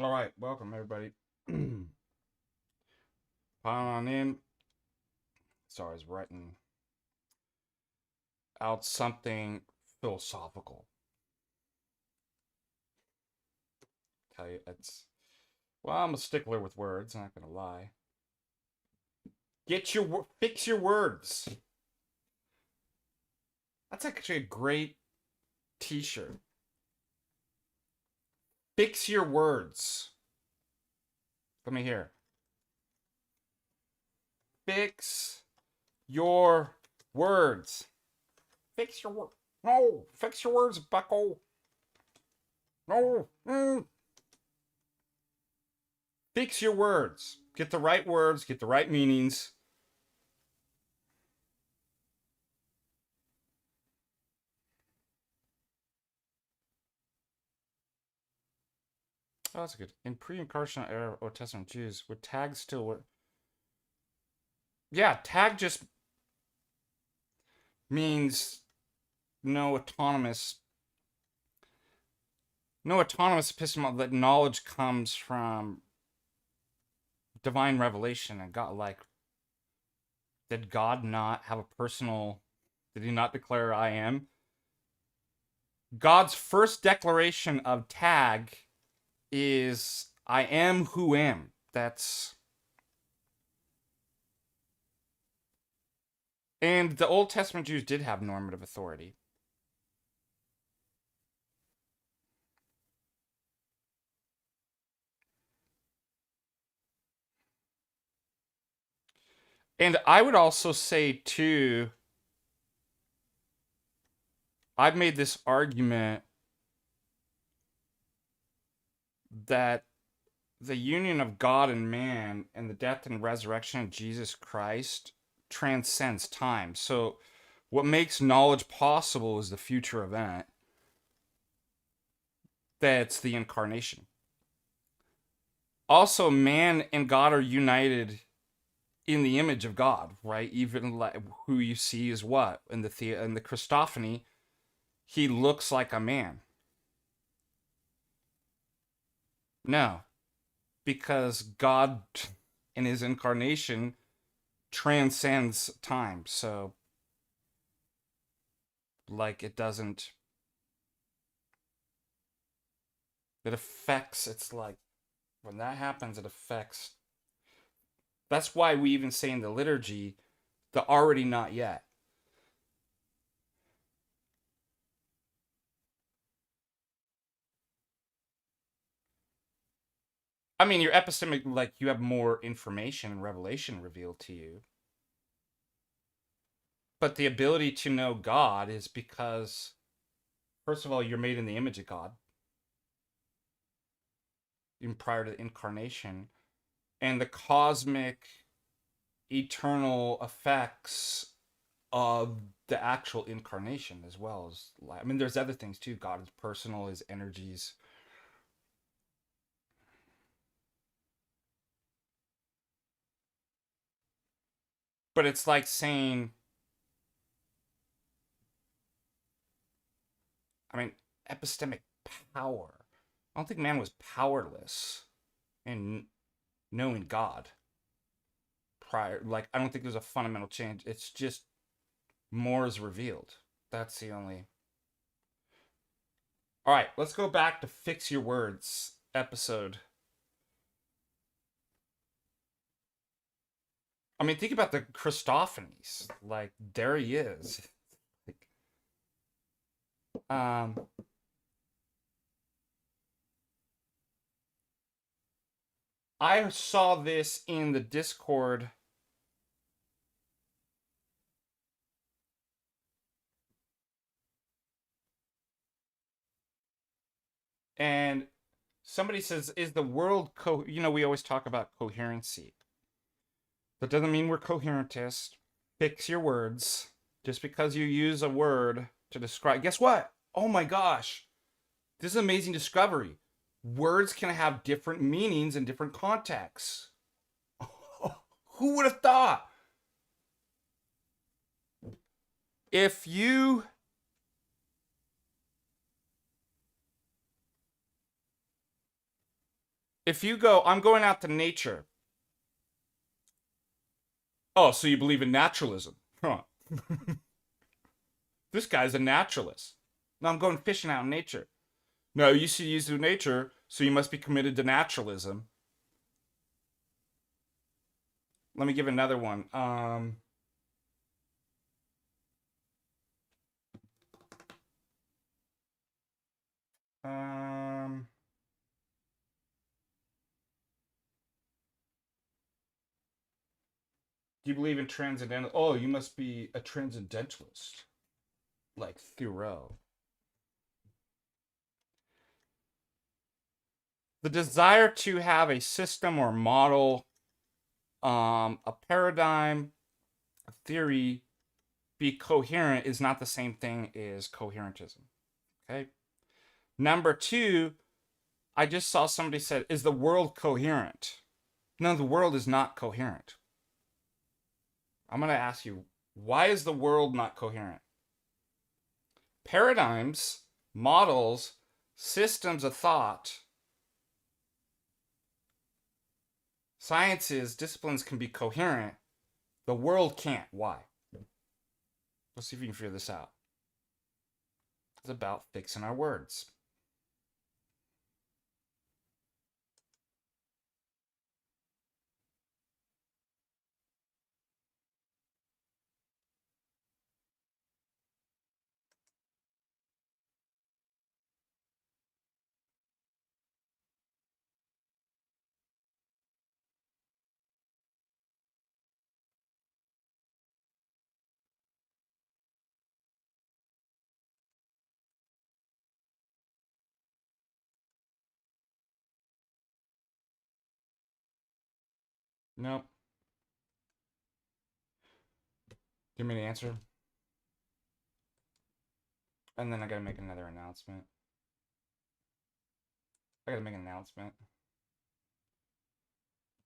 All right, welcome everybody. Pile on in. Sorry, I was writing out something philosophical. Tell you, I'm a stickler with words. I'm not gonna lie. Fix your words. That's actually a great T-shirt. Fix your words. Let me hear. Fix your words. Fix your words. No, fix your words, Bucko. No. Fix your words. Get the right words, get the right meanings. Oh, that's good. In pre-incarnational era Old Testament Jews, would tag still work? Yeah, tag just means no autonomous epistemology. That knowledge comes from divine revelation. And God, like, did God not have a personal, did he not declare I am? God's first declaration of tag is I am who am. That's, and the Old Testament Jews did have normative authority. And I would also say, too, I've made this argument that the union of God and man and the death and resurrection of Jesus Christ transcends time. So, what makes knowledge possible is the future event. That's the incarnation. Also, man and God are united in the image of God, right? Even like who you see is what in the Christophany, he looks like a man. No, because God in his incarnation transcends time. So like it affects, it's like when that happens it affects. That's why we even say in the liturgy the already not yet. I mean, your epistemic, like you have more information and revelation revealed to you. But the ability to know God is because, first of all, you're made in the image of God, even prior to the incarnation. And the cosmic, eternal effects of the actual incarnation as well as, I mean, there's other things too. God is personal, his energies. But it's like saying, I mean, epistemic power. I don't think man was powerless in knowing God prior. Like, I don't think there's a fundamental change. It's just more is revealed. That's the only. All right, let's go back to Fix Your Words episode. I mean, think about the Christophanies. Like, there he is. Like, um, I saw this in the Discord. And somebody says, is the world we always talk about coherency. That doesn't mean we're coherentist. Fix your words. Just because you use a word to describe. Guess what? Oh my gosh. This is an amazing discovery. Words can have different meanings in different contexts. Who would have thought? If you If you go, I'm going out to nature. Oh, so you believe in naturalism? Huh. This guy's a naturalist. No, I'm going fishing out in nature. No, you should use nature, so you must be committed to naturalism. Let me give another one. Do you believe in transcendental? Oh, you must be a transcendentalist, like Thoreau. The desire to have a system or model, a paradigm, a theory, be coherent is not the same thing as coherentism. Okay. Number two, I just saw somebody said, is the world coherent? No, the world is not coherent. I'm going to ask you, why is the world not coherent? Paradigms, models, systems of thought, sciences, disciplines can be coherent. The world can't. Why? Let's see if you can figure this out. It's about fixing our words. Nope. Give me an answer. And then I gotta make another announcement.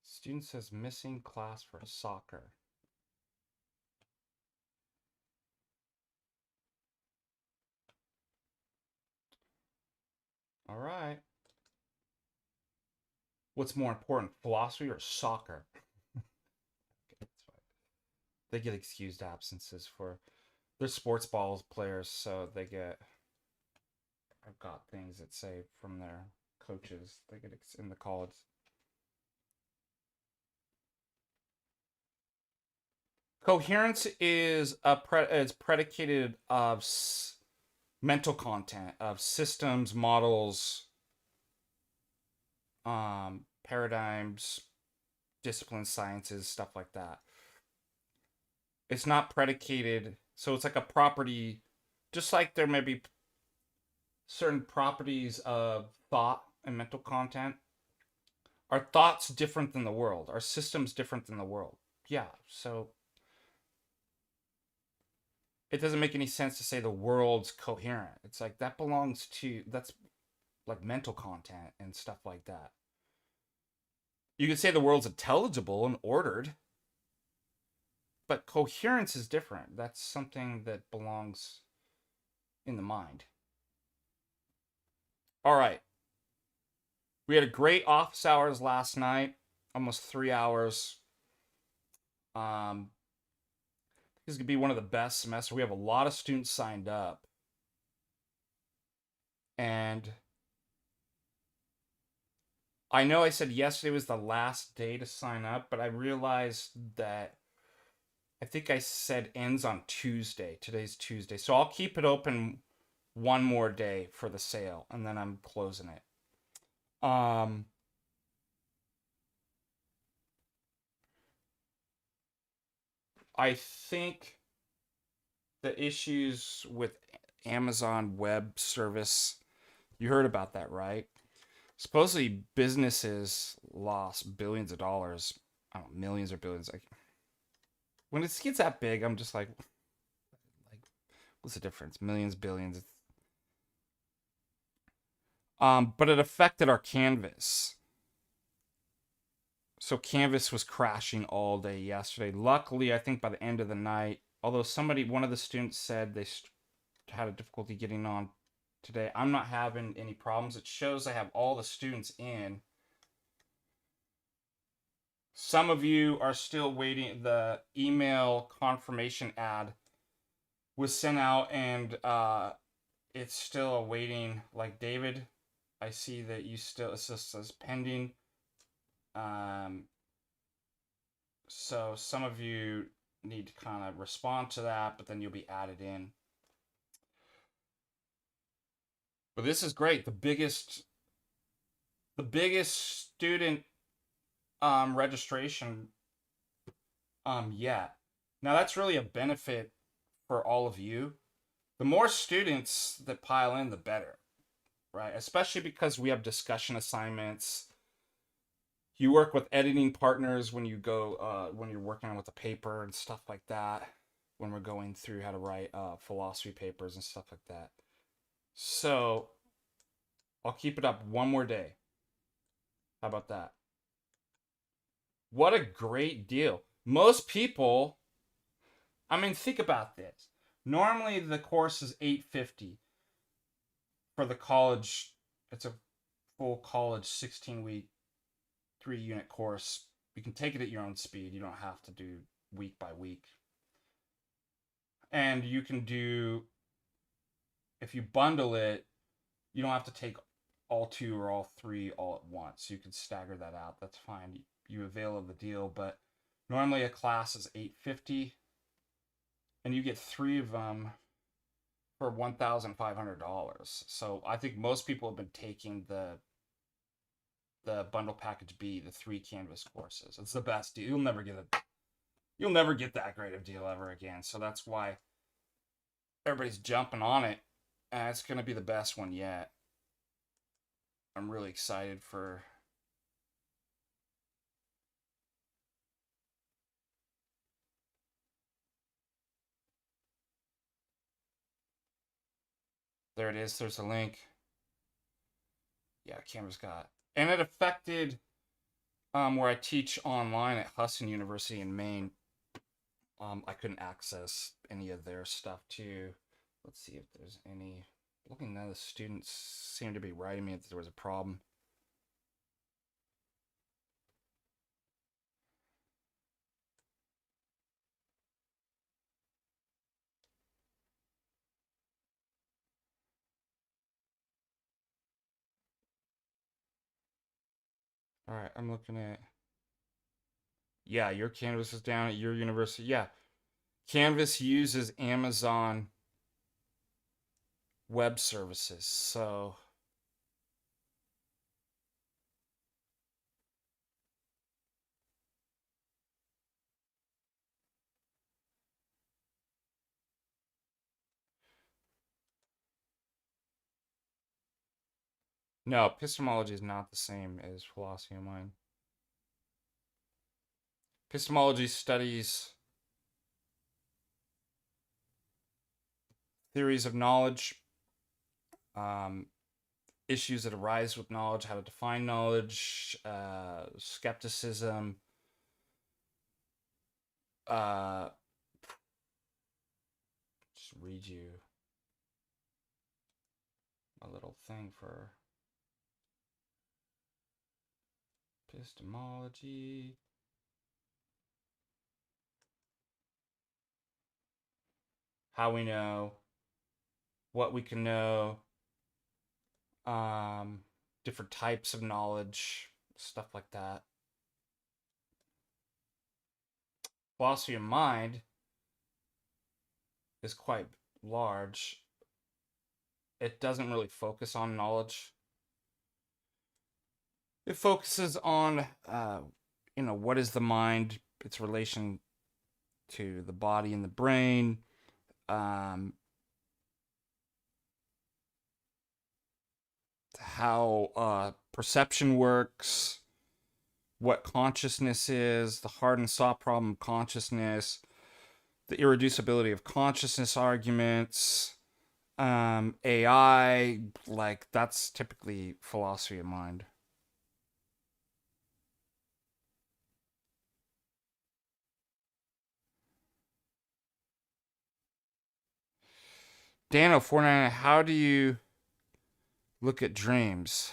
Student says missing class for soccer. All right. What's more important, philosophy or soccer? Okay, they get excused absences for they're sports ball players, so they get. I've got things that say from their coaches they get in the college. Coherence is is predicated of mental content, of systems, models, paradigms, disciplines, sciences, stuff like that. It's not predicated, so it's like a property, just like there may be certain properties of thought and mental content. Are thoughts different than the world? Are systems different than the world? Yeah, so it doesn't make any sense to say the world's coherent. It's like that belongs to, that's like mental content and stuff like that. You could say the world's intelligible and ordered, but coherence is different. That's something that belongs in the mind. All right. We had a great office hours last night, almost 3 hours. This could be one of the best semesters. We have a lot of students signed up. And I know I said yesterday was the last day to sign up, but I realized that I think I said ends on Tuesday. Today's Tuesday. So I'll keep it open one more day for the sale, and then I'm closing it. I think the issues with Amazon Web Service, you heard about that, right? Supposedly businesses lost billions of dollars. I don't know, millions or billions. When it gets that big, I'm just like, what's the difference? Millions, billions. But it affected our Canvas. So Canvas was crashing all day yesterday. Luckily, I think by the end of the night, although one of the students said they had a difficulty getting on today, I'm not having any problems. It shows I have all the students in. Some of you are still waiting. The email confirmation ad was sent out, and it's still awaiting. Like David, I see that you still, it says pending. So some of you need to kind of respond to that, but then you'll be added in. But this is great. The biggest student registration yet. Now that's really a benefit for all of you. The more students that pile in, the better, right? Especially because we have discussion assignments. You work with editing partners when you go when you're working on with a paper and stuff like that. When we're going through how to write philosophy papers and stuff like that. So I'll keep it up one more day. How about that? What a great deal. Most people, I mean, think about this. Normally the course is $850 for the college. It's a full college 16-week 3-unit course. You can take it at your own speed. You don't have to do week by week. And you can do, if you bundle it, you don't have to take all 2 or all 3 all at once. You can stagger that out. That's fine. You avail of the deal, but normally a class is $850, and you get 3 of them for $1,500. So I think most people have been taking the bundle package B, the 3 Canvas courses. It's the best deal. You'll never get that great of deal ever again. So that's why everybody's jumping on it, and it's going to be the best one yet. I'm really excited for there it is. There's a link. Yeah, Canvas got. And it affected where I teach online at Husson University in Maine. I couldn't access any of their stuff too. Let's see if there's any. Looking now, the students seem to be writing me that there was a problem. All right, I'm looking at. Yeah, your Canvas is down at your university. Yeah, Canvas uses Amazon Web Services, so no, epistemology is not the same as philosophy of mind. Epistemology studies theories of knowledge, um, issues that arise with knowledge, how to define knowledge, skepticism, just read you a little thing for epistemology. How we know, what we can know, different types of knowledge, stuff like that. Philosophy of mind is quite large. It doesn't really focus on knowledge. It focuses on, what is the mind, its relation to the body and the brain, how perception works, what consciousness is, the hard and soft problem of consciousness, the irreducibility of consciousness arguments, AI, like that's typically philosophy of mind. Dano 49, how do you look at dreams?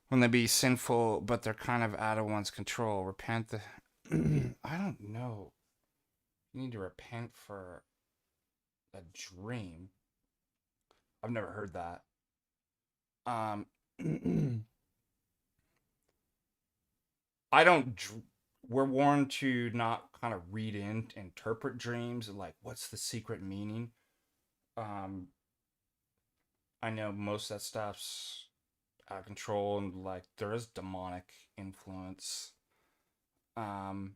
when they be sinful, but they're kind of out of one's control. Repent. I don't know. You need to repent for a dream. I've never heard that. Um, I don't. We're warned to not kind of read in, interpret dreams, and like, what's the secret meaning? Um, I know most of that stuff's out of control, and like there is demonic influence. Um,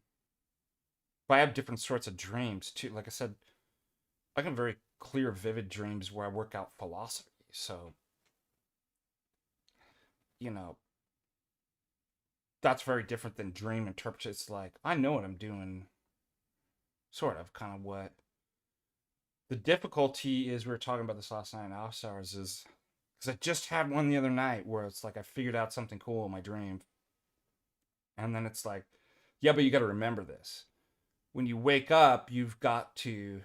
but I have different sorts of dreams too. Like I said, I can have very clear, vivid dreams where I work out philosophy. So, you know, that's very different than dream interpretation. It's like, I know what I'm doing, sort of, kind of what. The difficulty is, we were talking about this last night in office hours, is because I just had one the other night where it's like I figured out something cool in my dream. And then it's like, yeah, but you got to remember this. When you wake up, you've got to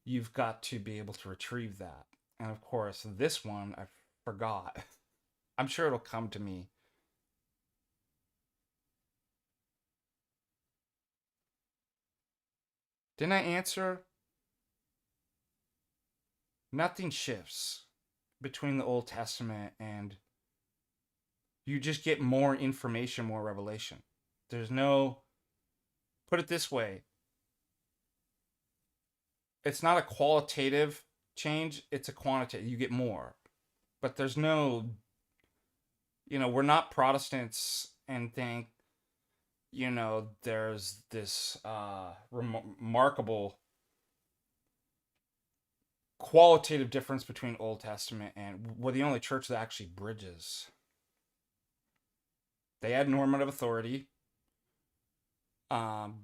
be able to retrieve that. And of course, this one I forgot. I'm sure it'll come to me. Didn't I answer? Nothing shifts between the Old Testament, and you just get more information, more revelation. There's no, put it this way, it's not a qualitative change, it's a quantitative. You get more. But there's no, we're not Protestants and think, there's this remarkable qualitative difference between Old Testament and we're the only church that actually bridges. They had normative authority. Right?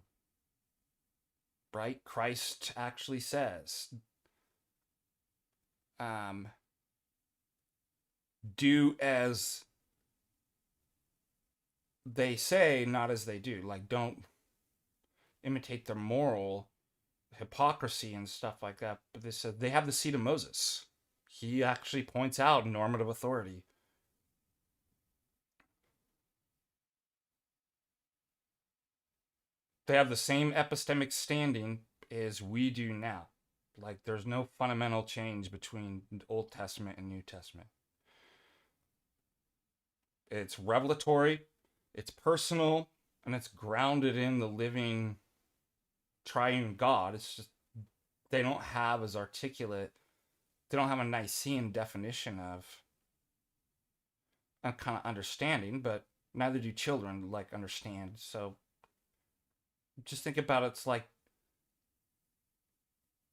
Christ actually says, do as they say, not as they do. Like, don't imitate their moral hypocrisy and stuff like that. But they said they have the seat of Moses. He actually points out normative authority. They have the same epistemic standing as we do now. Like, there's no fundamental change between Old Testament and New Testament. It's revelatory, it's personal, and it's grounded in the living triune God. It's just they don't have as articulate, they don't have a Nicene definition of a kind of understanding, but neither do children like understand. So just think about it, it's like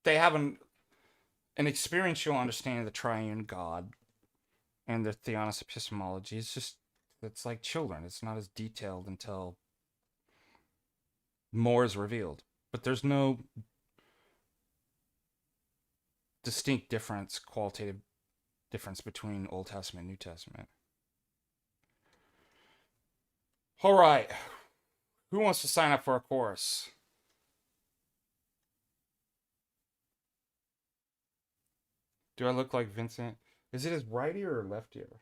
they have an experiential understanding of the triune God and their theonis epistemology. It's like children. It's not as detailed until more is revealed. But there's no distinct difference, qualitative difference between Old Testament and New Testament. All right. Who wants to sign up for a course? Do I look like Vincent? Is it his right ear or left ear?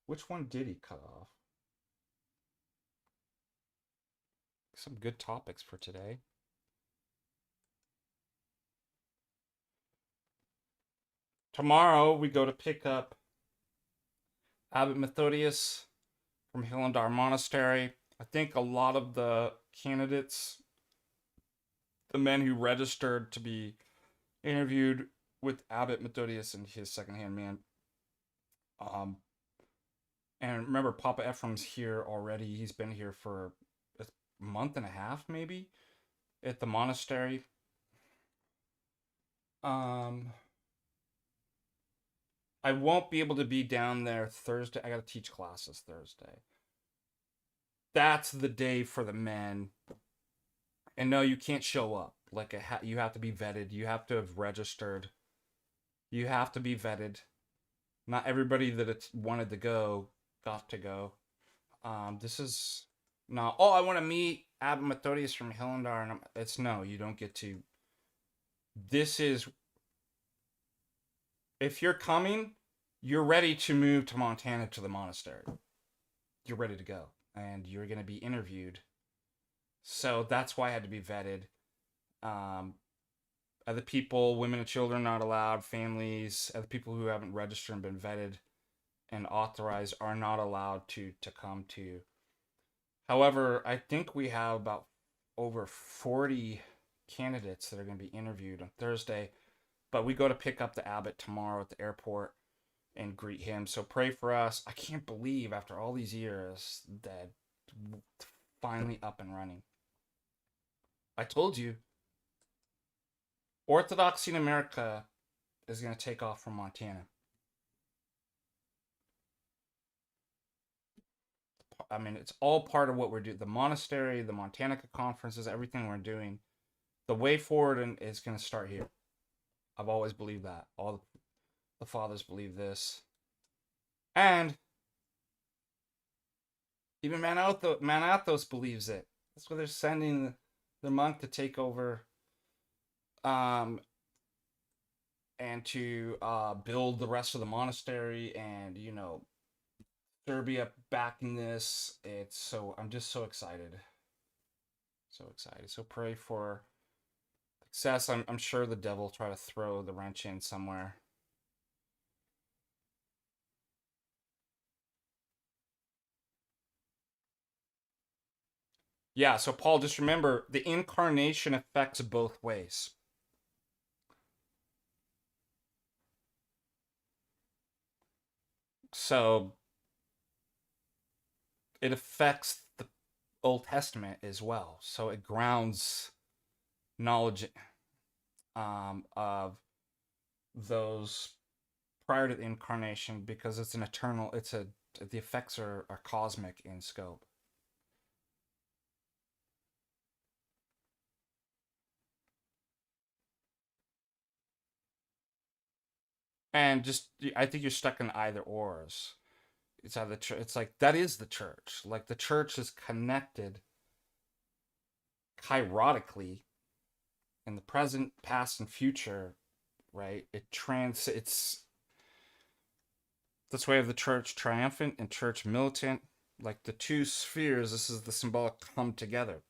Which one did he cut off? Some good topics for today. Tomorrow we go to pick up Abbot Methodius from Hillendar Monastery. I think a lot of the candidates, the men who registered to be interviewed with Abbot Methodius and his secondhand man, and remember, Papa Ephraim's here already. He's been here for a month and a half, maybe, at the monastery. I won't be able to be down there Thursday. I got to teach classes Thursday. That's the day for the men. And no, you can't show up. Like, you have to be vetted. You have to have registered. You have to be vetted. Not everybody that wanted to go got to go. This is not, I want to meet Abbot Methodius from Hillendar, and it's no, you don't get to. This is, if you're coming, you're ready to move to Montana to the monastery. You're ready to go. And you're going to be interviewed. So that's why I had to be vetted. Other people, women and children not allowed, families, other people who haven't registered and been vetted and authorized are not allowed to come to. However, I think we have about over 40 candidates that are going to be interviewed on Thursday, but we go to pick up the abbot tomorrow at the airport and greet him. So pray for us. I can't believe after all these years that finally up and running. I told you, Orthodoxy in America is going to take off from Montana. I mean, it's all part of what we're doing. The monastery, the Montanica conferences, everything we're doing. The way forward is going to start here. I've always believed that. All the fathers believe this. And even Manathos believes it. That's why they're sending the monk to take over and to build the rest of the monastery, and Serbia backing this. I'm just so excited. So excited. So pray for success. I'm sure the devil will try to throw the wrench in somewhere. Yeah, so Paul, just remember, the incarnation affects both ways. So it affects the Old Testament as well. So it grounds knowledge of those prior to the incarnation, because it's an eternal, the effects are cosmic in scope. And just, I think you're stuck in either ors. It's either it's like that is the church. Like the church is connected chirotically in the present, past, and future, right? It's this way of the church triumphant and church militant, like the two spheres. This is the symbolic come together.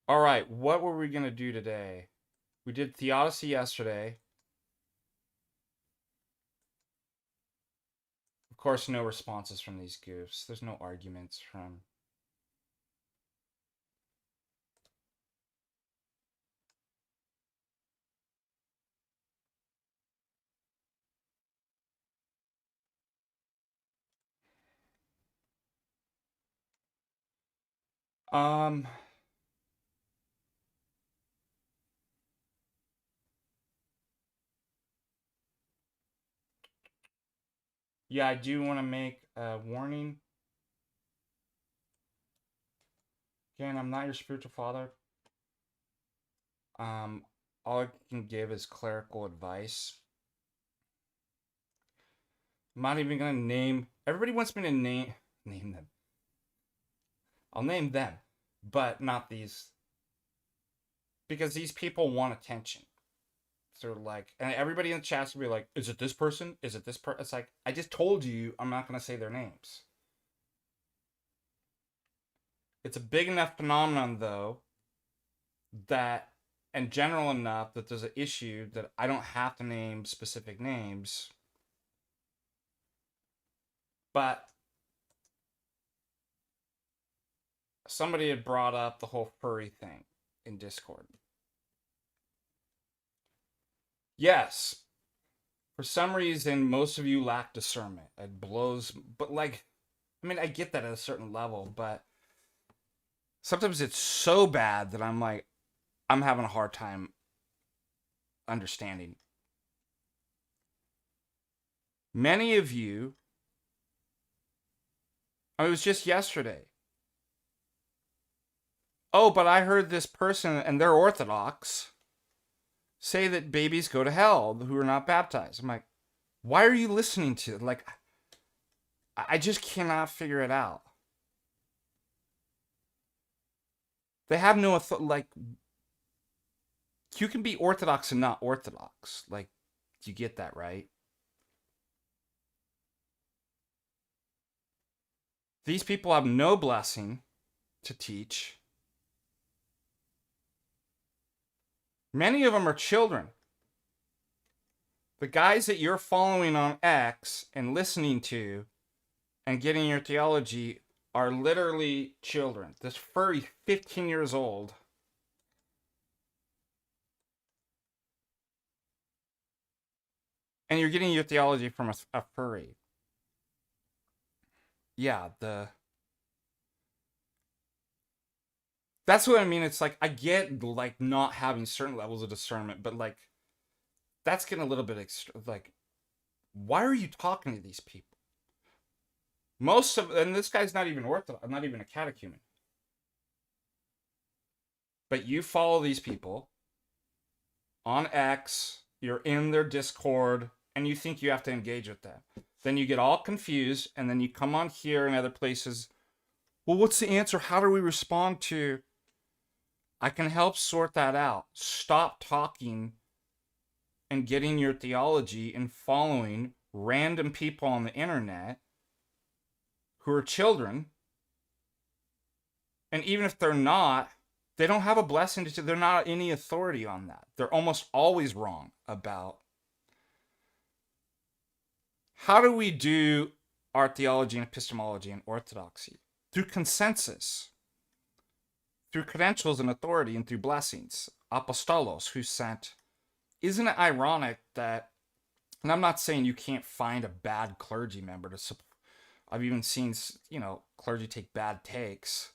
All right, what were we going to do today? We did theodicy yesterday. Of course, no responses from these goofs. There's no arguments from... Yeah, I do want to make a warning. Again, I'm not your spiritual father. All I can give is clerical advice. I'm not even gonna name. Everybody wants me to name them. I'll name them, but not these, because these people want attention. So like, and everybody in the chat will be like, "Is it this person? Is it this person?" It's like, I just told you, I'm not gonna say their names. It's a big enough phenomenon, though, that, and general enough that there's an issue that I don't have to name specific names. But somebody had brought up the whole furry thing in Discord. Yes, for some reason, most of you lack discernment. It blows, but like, I mean, I get that at a certain level, but sometimes it's so bad that I'm like, I'm having a hard time understanding. Many of you, it was just yesterday. Oh, but I heard this person, and they're Orthodox, say that babies go to hell who are not baptized. I'm like, why are you listening to it? Like, I just cannot figure it out. They have no like, you can be Orthodox and not Orthodox. Like, you get that, right? These people have no blessing to teach. Many of them are children. The guys that you're following on X and listening to and getting your theology are literally children. This furry, 15 years old. And you're getting your theology from a furry. Yeah, that's what I mean. It's like, I get like not having certain levels of discernment, but like that's getting a little bit like, why are you talking to these people? And this guy's not even Orthodox, not even a catechumen. But you follow these people on X, you're in their Discord, and you think you have to engage with them. Then you get all confused, and then you come on here and other places. Well, what's the answer? How do we respond to? I can help sort that out. Stop talking and getting your theology and following random people on the internet who are children. And even if they're not, they don't have a blessing to, they're not any authority on that. They're almost always wrong about how do we do our theology and epistemology and orthodoxy? Through consensus, through credentials and authority, and through blessings. Apostolos, who sent. Isn't it ironic that, and I'm not saying you can't find a bad clergy member to support. I've even seen, clergy take bad takes.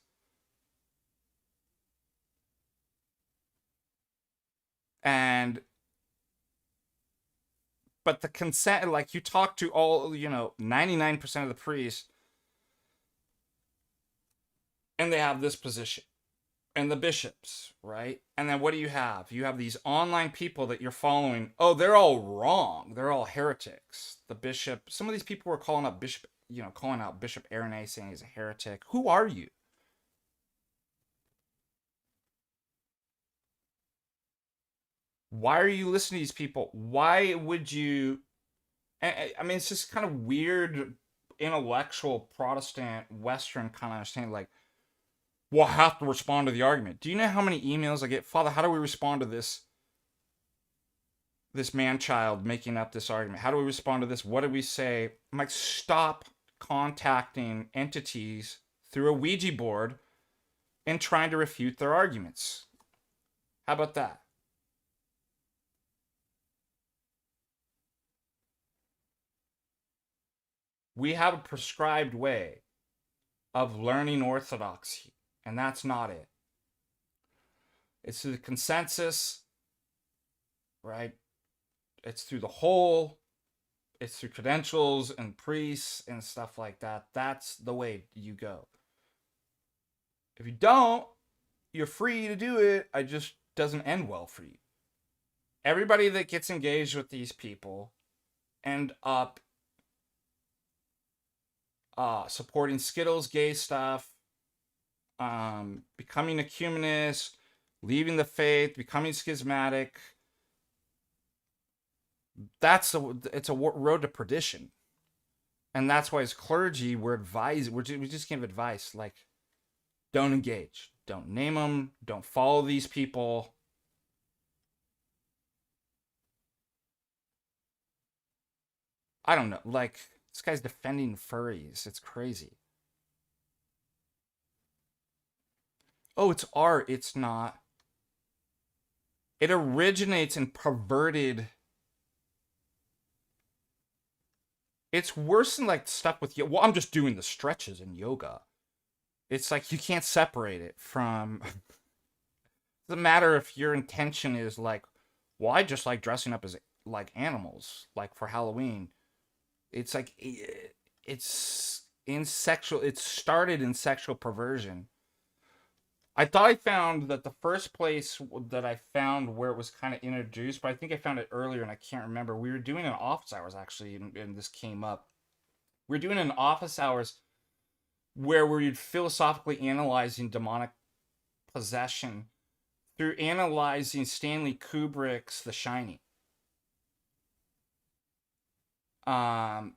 But the consent, like you talk to all, 99% of the priests, and they have this position. And the bishops, right? And then what do you have? You have these online people that you're following. Oh, they're all wrong. They're all heretics. The bishop, some of these people were calling out Bishop Irenaeus, saying he's a heretic. Who are you? Why are you listening to these people? Why would you? I mean, it's just kind of weird, intellectual Protestant Western kind of understanding. Like, well, I have to respond to the argument. Do you know how many emails I get? Father, how do we respond to this man-child making up this argument? How do we respond to this? What do we say? I'm like, stop contacting entities through a Ouija board and trying to refute their arguments. How about that? We have a prescribed way of learning orthodoxy, and that's not it. It's through the consensus, right? It's through the whole. It's through credentials and priests and stuff like that. That's the way you go. If you don't, you're free to do it. It just doesn't end well for you. Everybody that gets engaged with these people end up supporting Skittles gay stuff, becoming ecumenist, leaving the faith, becoming schismatic. It's a road to perdition. And that's why as clergy, we just give advice, like, don't engage, don't name them, don't follow these people. I don't know, like, this guy's defending furries. It's crazy. Oh, it's art. It's not. It originates in perverted. It's worse than like stuff with yoga. Well, I'm just doing the stretches in yoga. It's like you can't separate it from. It doesn't matter if your intention is like, well, I just like dressing up as like animals, like for Halloween. It's like it's started in sexual perversion. I thought I found that the first place that I found where it was kind of introduced, but I think I found it earlier and I can't remember. We were doing an office hours actually, and this came up. We were doing an office hours where we're philosophically analyzing demonic possession through analyzing Stanley Kubrick's The Shining. And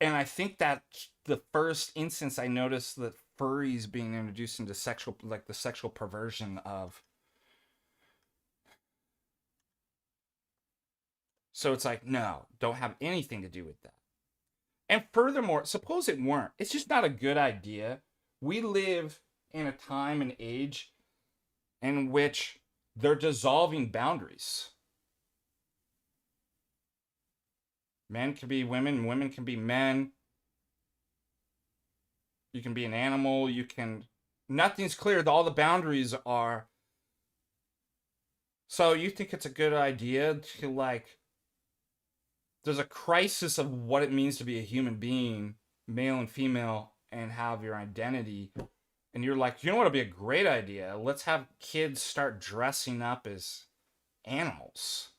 I think that's the first instance I noticed that furries being introduced into sexual, like the sexual perversion of. So it's like, no, don't have anything to do with that. And furthermore, suppose it weren't. It's just not a good idea. We live in a time and age in which they're dissolving boundaries. Men can be women, women can be men. You can be an animal, you can... Nothing's clear. All the boundaries are... So you think it's a good idea to, like... There's a crisis of what it means to be a human being, male and female, and have your identity. And you're like, you know what would be a great idea? Let's have kids start dressing up as animals.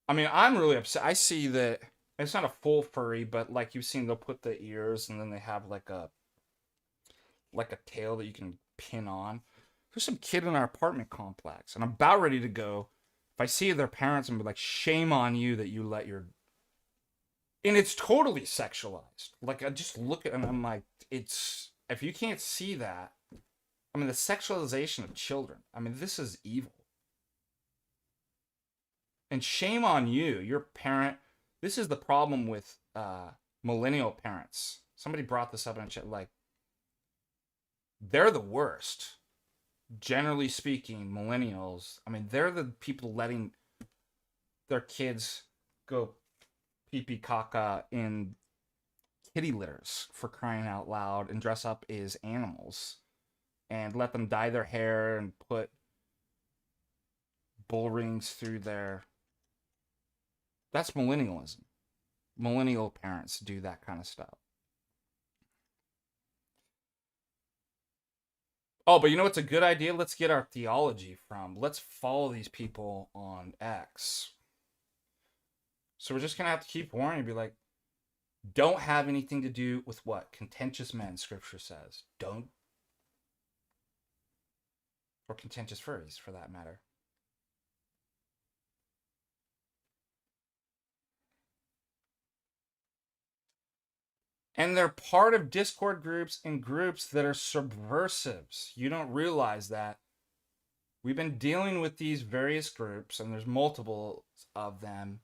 I mean, I'm really upset. I see that it's not a full furry, but like you've seen, they'll put the ears and then they have like a tail that you can pin on. There's some kid in our apartment complex, and I'm about ready to go. If I see their parents, I'm like, shame on you that you let your... And it's totally sexualized. Like, I just look at it and I'm like, it's... If you can't see that, I mean, the sexualization of children, I mean, this is evil. And shame on you, your parent. This is the problem with millennial parents. Somebody brought this up in a chat, like, they're the worst. Generally speaking, millennials, I mean, they're the people letting their kids go pee-pee caca in kitty litters, for crying out loud, and dress up as animals and let them dye their hair and put bull rings through their... That's millennialism. Millennial parents do that kind of stuff. Oh, but you know what's a good idea? Let's get our theology from. Let's follow these people on X. So we're just going to have to keep warning and be like, don't have anything to do with what? Contentious men, scripture says. Don't. Or contentious furries, for that matter. And they're part of Discord groups and groups that are subversives. You don't realize that. We've been dealing with these various groups, and there's multiple of them,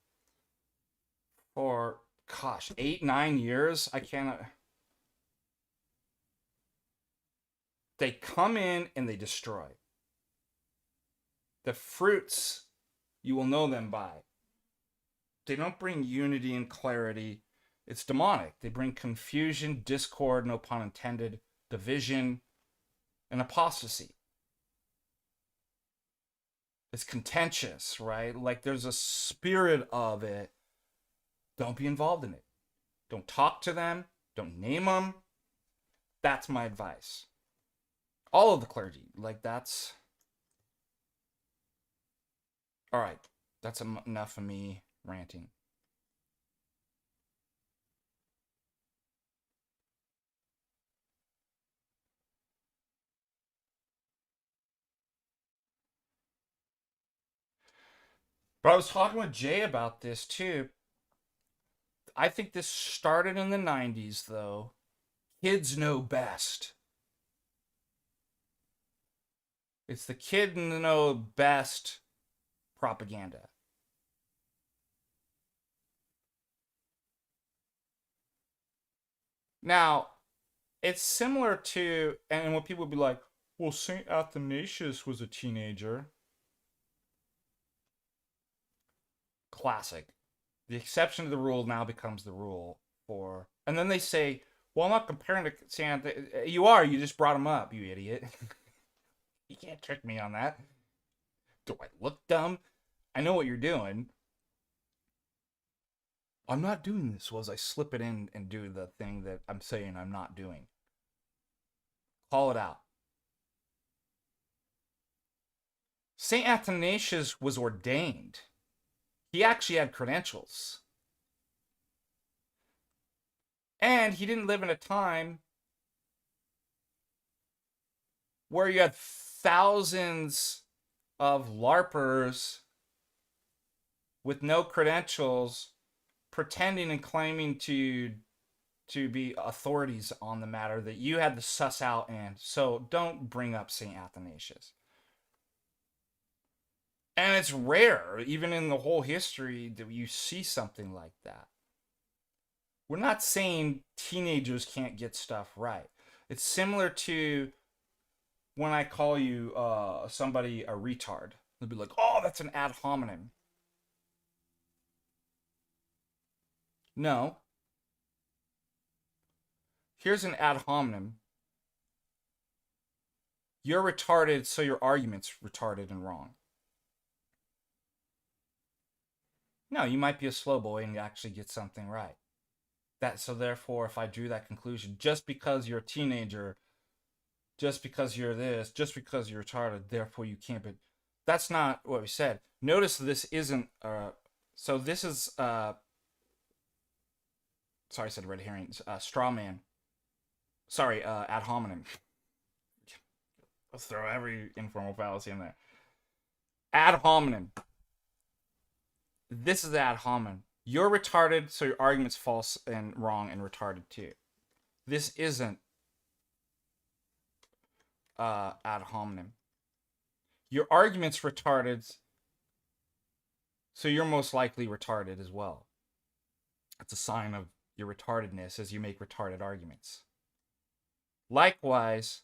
for, gosh, 8-9 years. I cannot... They come in and they destroy. The fruits, you will know them by. They don't bring unity and clarity. It's demonic. They bring confusion, discord, no pun intended, division, and apostasy. It's contentious, right? Like, there's a spirit of it. Don't be involved in it. Don't talk to them. Don't name them. That's my advice. All of the clergy. Like, that's... All right. That's enough of me ranting. But I was talking with Jay about this too. I think this started in the 90s, though. Kids know best. It's the kid know best propaganda. Now, it's similar to, and when people would be like, well, St. Athanasius was a teenager. Classic. The exception to the rule now becomes the rule for... And then they say, well, I'm not comparing to St. You are, you just brought him up, you idiot. You can't trick me on that. Do I look dumb? I know what you're doing. I'm not doing this. Well, as I slip it in and do the thing that I'm saying I'm not doing. Call it out. St. Athanasius was ordained. He actually had credentials. And he didn't live in a time where you had thousands of LARPers with no credentials pretending and claiming to be authorities on the matter that you had to suss out. And so don't bring up St. Athanasius. And it's rare, even in the whole history, that you see something like that. We're not saying teenagers can't get stuff right. It's similar to when I call you somebody a retard. They'll be like, oh, that's an ad hominem. No. Here's an ad hominem. You're retarded, so your argument's retarded and wrong. No, you might be a slow boy and you actually get something right. So therefore, if I drew that conclusion, just because you're a teenager, just because you're this, just because you're retarded, therefore you can't be. That's not what we said. Notice this isn't. So this is. Sorry, I said red herring. Straw man. Sorry, ad hominem. Let's throw every informal fallacy in there. Ad hominem. This is ad hominem. You're retarded, so your argument's false and wrong and retarded too. This isn't ad hominem. Your argument's retarded, so you're most likely retarded as well. It's a sign of your retardedness as you make retarded arguments. Likewise,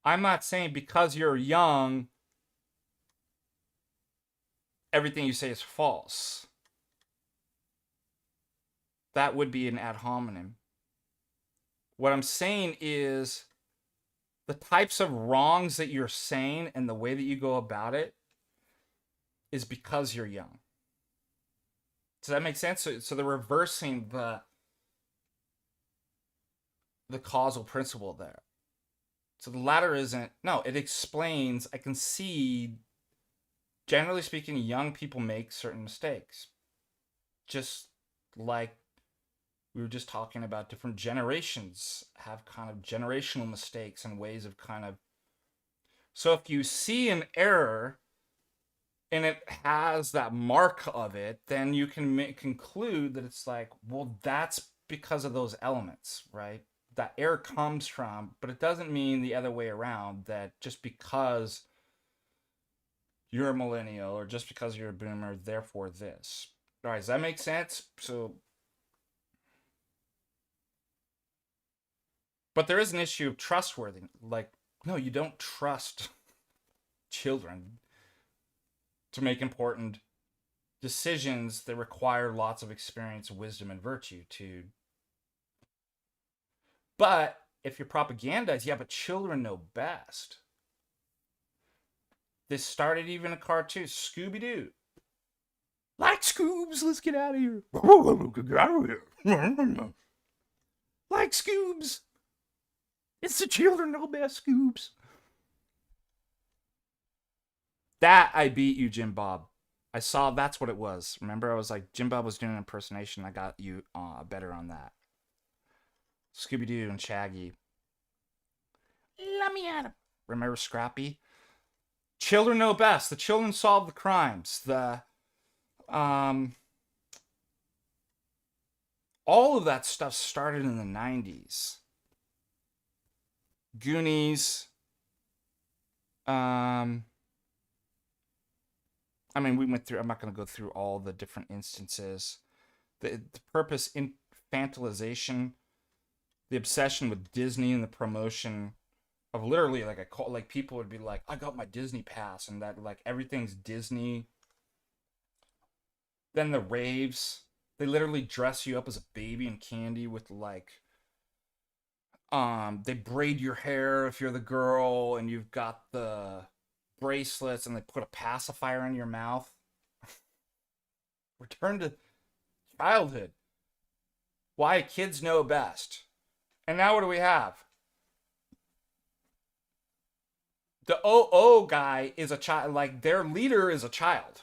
I'm not saying because you're young, everything you say is false. That would be an ad hominem. What I'm saying is the types of wrongs that you're saying and the way that you go about it is because you're young. Does that make sense? So they're reversing the causal principle there. So the latter isn't, no, it explains, I can see, generally speaking, young people make certain mistakes. Just like we were just talking about, different generations have kind of generational mistakes and ways of kind of. So if you see an error and it has that mark of it, then you can conclude that it's like, well, that's because of those elements, right? That error comes from, but it doesn't mean the other way around, that just because you're a millennial or just because you're a boomer, therefore this. All right, does that make sense? So, but there is an issue of trustworthiness. Like, no, you don't trust children to make important decisions that require lots of experience, wisdom, and virtue to. But if your propaganda is, yeah, but children know best. This started even a cartoon, Scooby-Doo. Like Scoobs, let's get out of here. Get out of here. Like Scoobs. It's the children know best, Scoobs. That I beat you, Jim Bob. I saw that's what it was. Remember, I was like, Jim Bob was doing an impersonation. I got you better on that. Scooby-Doo and Shaggy. Let me at him. Remember Scrappy? Children know best. The children solve the crimes. All of that stuff started in the 90s. Goonies. I mean, we went through, I'm not going to go through all the different instances. The purpose, infantilization, the obsession with Disney and the promotion of literally like people would be like, I got my Disney pass, and that like everything's Disney. Then the raves, they literally dress you up as a baby in candy with like, they braid your hair if you're the girl, and you've got the bracelets, and they put a pacifier in your mouth. Return to childhood. Why kids know best. And now what do we have? The OO guy is a child, like their leader is a child.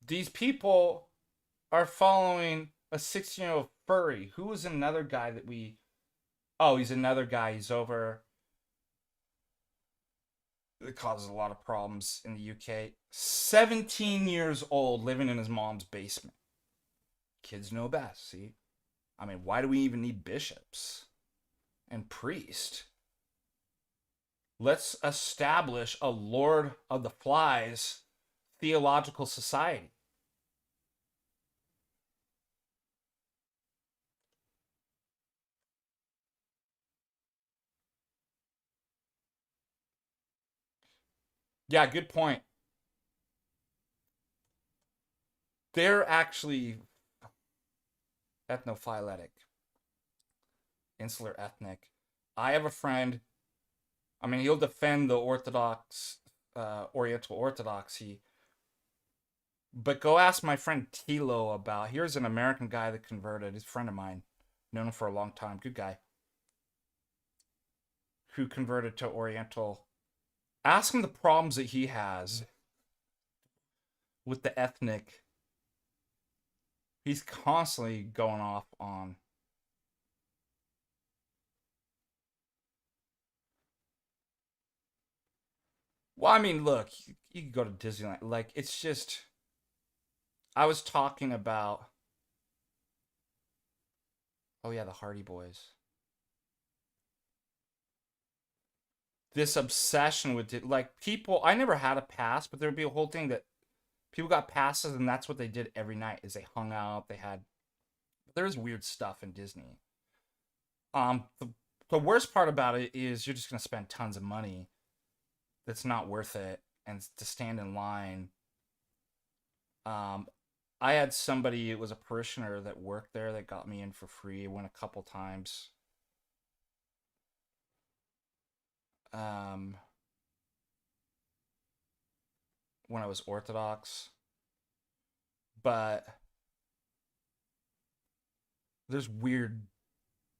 These people are following a 16-year-old furry. Who is another guy that we... Oh, he's another guy. He's over... It causes a lot of problems in the UK. 17 years old, living in his mom's basement. Kids know best, see? I mean, why do we even need bishops and priests? Let's establish a Lord of the Flies theological society. Yeah, good point. They're actually ethnophyletic, insular ethnic. I have a friend, I mean, he'll defend the Orthodox, Oriental Orthodoxy, but go ask my friend Tilo about, here's an American guy that converted, he's a friend of mine, known him for a long time, good guy, who converted to Oriental. Ask him the problems that he has with the ethnic. He's constantly going off on... Well, I mean, look, you can go to Disneyland. Like, it's just... I was talking about... Oh, yeah, the Hardy Boys. This obsession with it. Like, people... I never had a pass, but there would be a whole thing that people got passes, and that's what they did every night, is they hung out, they had... There's weird stuff in Disney. The worst part about it is you're just going to spend tons of money that's not worth it, and to stand in line. I had somebody, it was a parishioner that worked there that got me in for free. I went a couple times. When I was Orthodox. But there's weird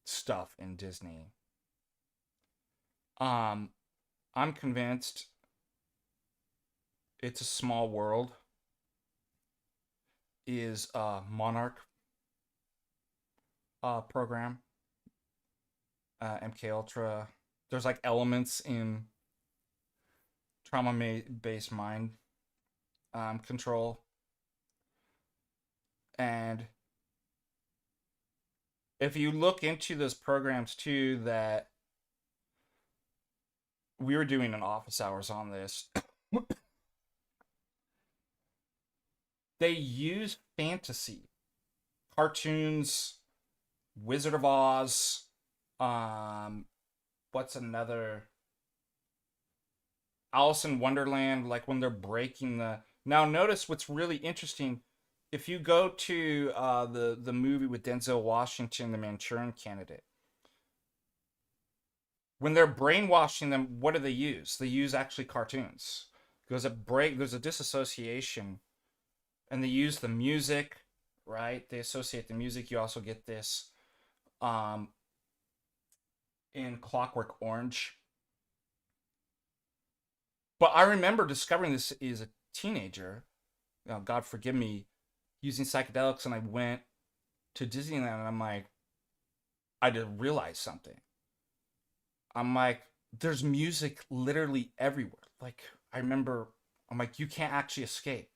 stuff in Disney. I'm convinced It's a Small World is a Monarch program. MK Ultra. There's like elements in trauma-based mind control, and if you look into those programs too, that we were doing an office hours on this, they use fantasy, cartoons, Wizard of Oz, what's another, Alice in Wonderland, like when they're breaking the... Now notice what's really interesting. If you go to the movie with Denzel Washington, The Manchurian Candidate, when they're brainwashing them, what do they use? They use actually cartoons. There's a disassociation, and they use the music, right? They associate the music. You also get this in Clockwork Orange. But I remember discovering this as a teenager, God forgive me, using psychedelics, and I went to Disneyland, and I'm like, I didn't realize something. I'm like, there's music literally everywhere. Like, I remember, I'm like, you can't actually escape.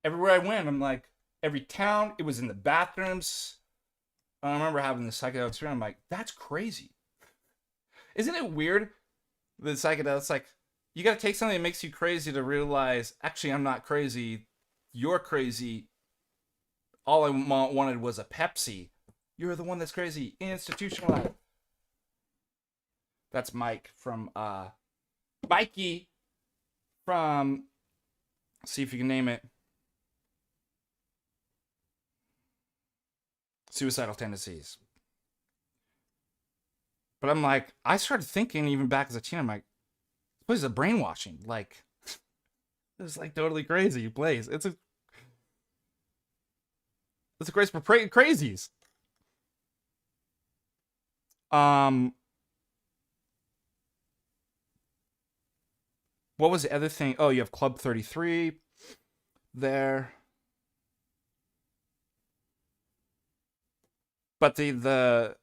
Everywhere I went, I'm like, every town, it was in the bathrooms. I remember having the psychedelic experience. I'm like, that's crazy. Isn't it weird? The psychedelics, like, you gotta take something that makes you crazy to realize, actually, I'm not crazy. You're crazy. All I wanted was a Pepsi. You're the one that's crazy. Institutionalized. That's Mike from, Mikey from, see if you can name it, Suicidal Tendencies. But I'm like, I started thinking even back as a teen, I'm like, this place is a brainwashing. Like, it's like totally crazy place. It's a place for crazies. What was the other thing? Oh, you have Club 33 there. But the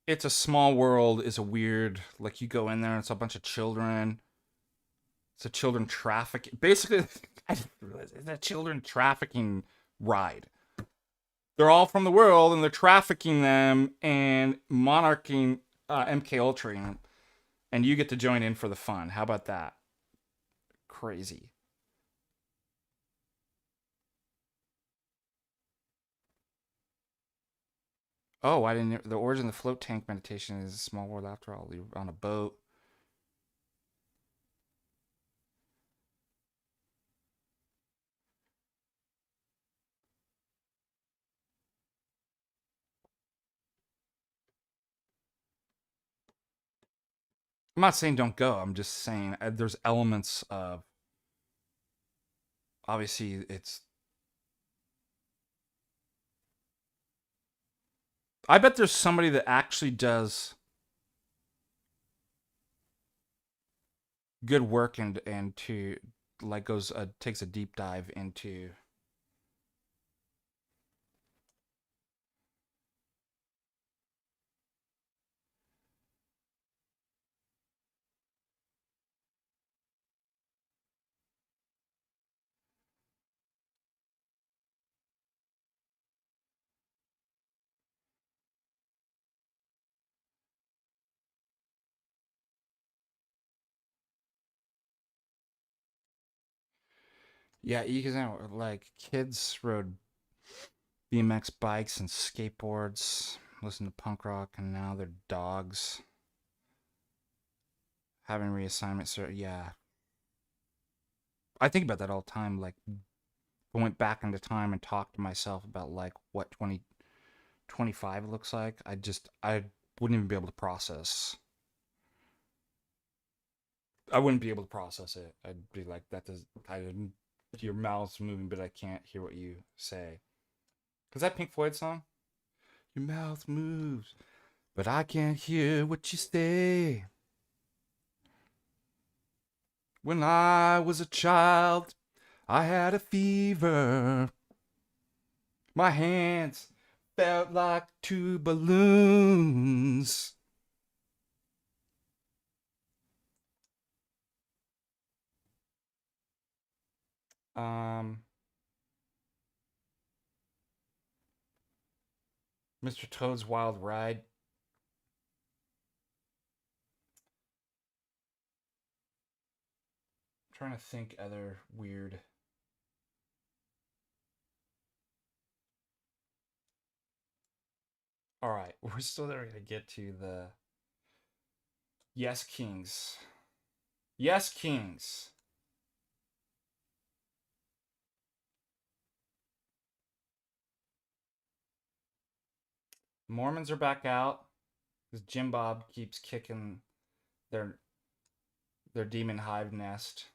It's a Small World is a weird, like, you go in there and it's a bunch of children. It's a children trafficking. Basically, I didn't realize it's a children trafficking ride. They're all from the world and they're trafficking them and monarching MK Ultra, and you get to join in for the fun. How about that? Crazy. Oh, I didn't. The origin of the float tank meditation is a small world after all. You're on a boat. I'm not saying don't go. I'm just saying there's elements of, obviously it's. I bet there's somebody that actually does good work and to, like, goes takes a deep dive into. Yeah, because like kids rode BMX bikes and skateboards, listened to punk rock, and now they're dogs having reassignments. So yeah, I think about that all the time. Like, if I went back into time and talked to myself about like what 2025 looks like, I wouldn't even be able to process. I wouldn't be able to process it. I'd be like, that does I didn't. Your mouth's moving, but I can't hear what you say. Is that Pink Floyd song? Your mouth moves, but I can't hear what you say. When I was a child, I had a fever. My hands felt like two balloons. Um, Mr. Toad's Wild Ride. I'm trying to think other weird. All right, we're still never gonna get to the Yes Kings. Yes Kings. Mormons are back out because Jim Bob keeps kicking their their demon hive nest.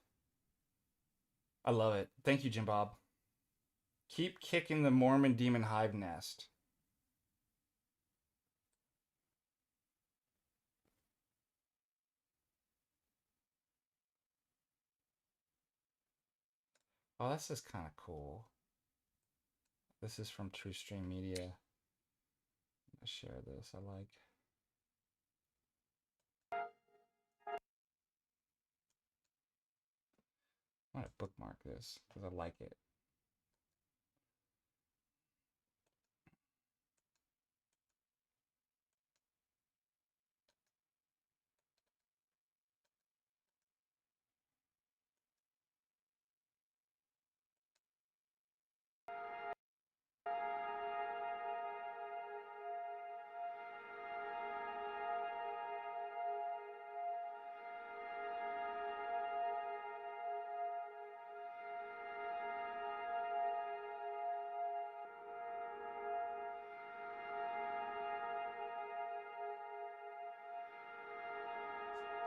I love it. Thank you, Jim Bob. Keep kicking the Mormon demon hive nest. Oh, this is kind of cool. This is from True Stream Media. I'll share this. I like. I want to bookmark this because I like it.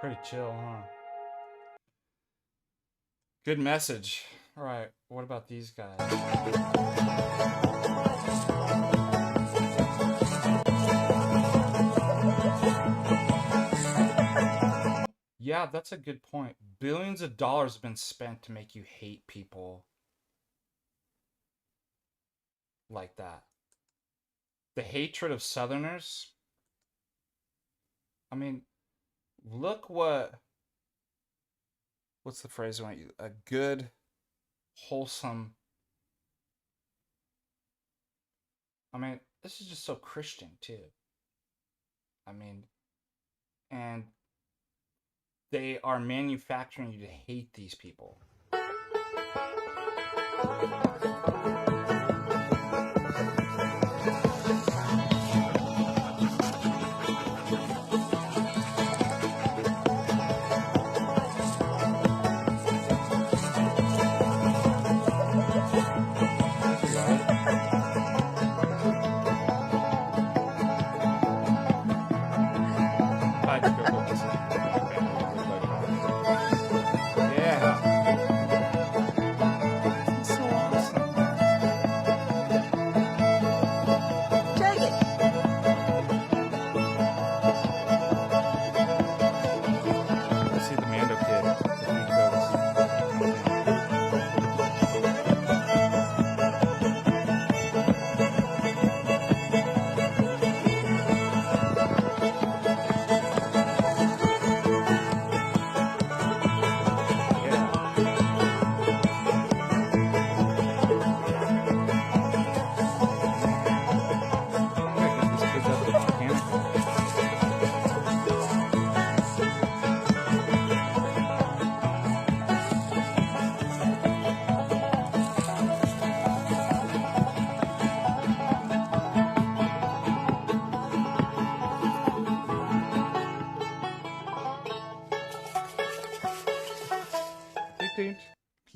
Pretty chill, huh? Good message. All right, what about these guys? Yeah, that's a good point. billions of dollars have been spent to make you hate people like that. The hatred of Southerners. I mean, look what's the phrase I want you? A good, wholesome. I mean, this is just so Christian too. I mean, and they are manufacturing you to hate these people.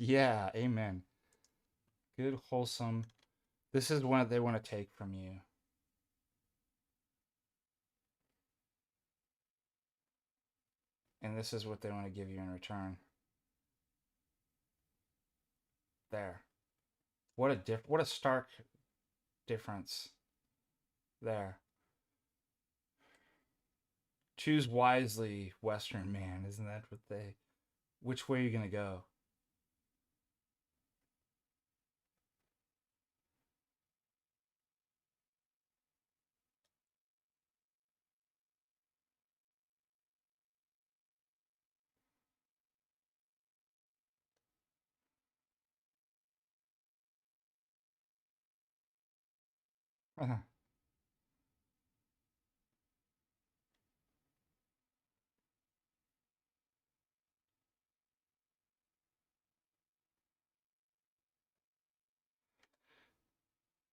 Yeah, amen. Good, wholesome. This is what they want to take from you. And this is what they want to give you in return. There. What a stark difference. There. Choose wisely, Western man. Isn't that what they... Which way are you going to go?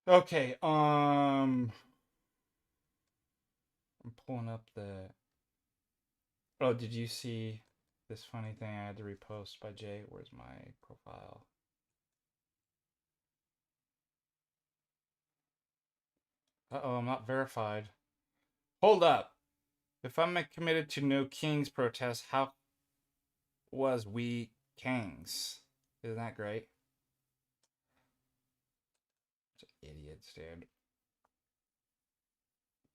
Okay, I'm pulling up the... Oh, did you see this funny thing I had to repost by Jay? Where's my profile? Uh-oh, I'm not verified. Hold up. If I'm committed to no kings protest, how was we kings? Isn't that great? Idiots, dude.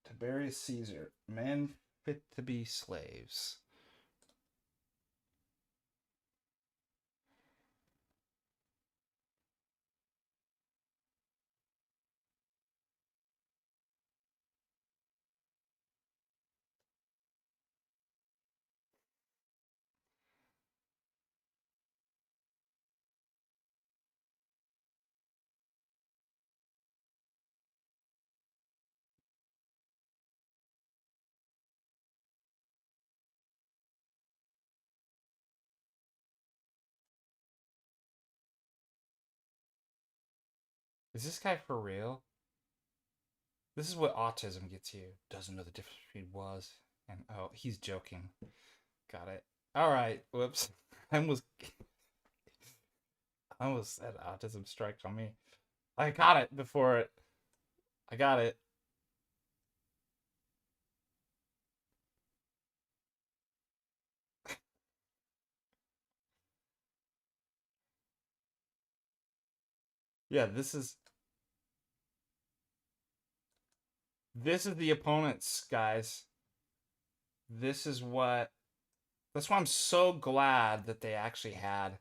Tiberius Caesar, men fit to be slaves. Is this guy for real? This is what autism gets you. Doesn't know the difference between was and oh, he's joking. Got it. All right. Whoops. I almost said autism strike on me. I got it before it. I got it. Yeah, this is the opponents, guys. This is what That's why I'm so glad that they actually had.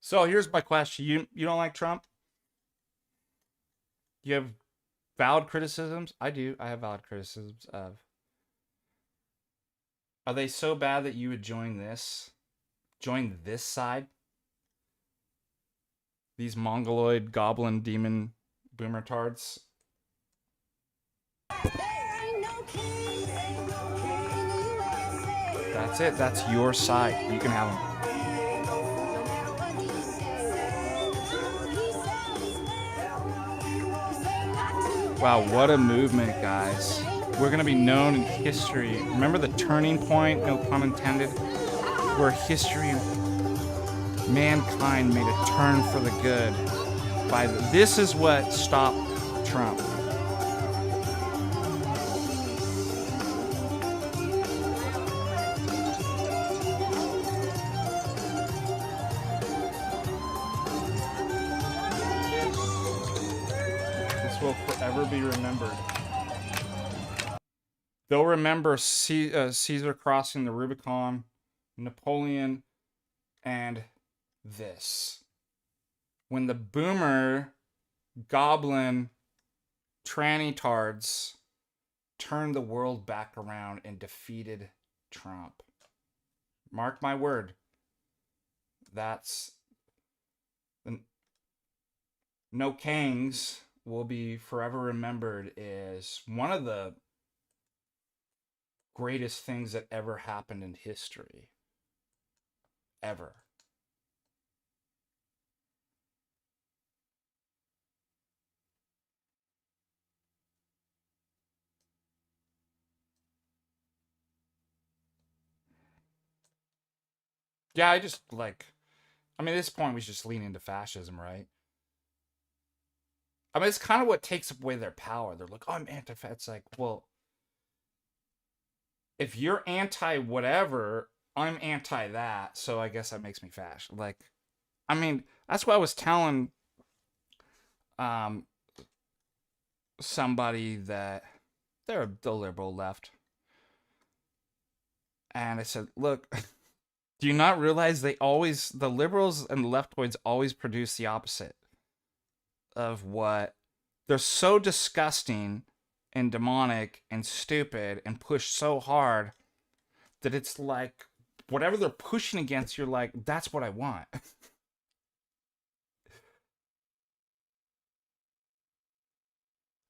So here's my question. You don't like Trump? You have valid criticisms? I do. I have valid criticisms of. Are they so bad that you would join this? Join this side? These mongoloid goblin demon boomer tards? That's it. That's your side. You can have them. Wow, what a movement, guys. We're going to be known in history. Remember the turning point, no pun intended, where history, mankind made a turn for the good. This is what stopped Trump. This will forever be remembered. They'll remember Caesar crossing the Rubicon, Napoleon, and this. When the boomer, goblin, tranny tards turned the world back around and defeated Trump. Mark my word. That's... No Kangs will be forever remembered as one of the greatest things that ever happened in history. Ever. Yeah, I just like... I mean, at this point, we should just lean into fascism, right? I mean, it's kind of what takes away their power. They're like, oh, I'm anti-fascist. It's like, well, if you're anti-whatever, I'm anti-that, so I guess that makes me fascist. Like, I mean, that's what I was telling somebody that they're the liberal left. And I said, look, do you not realize the liberals and the leftoids always produce the opposite of what they're so disgusting and demonic and stupid and push so hard that it's like whatever they're pushing against, you're like, that's what I want.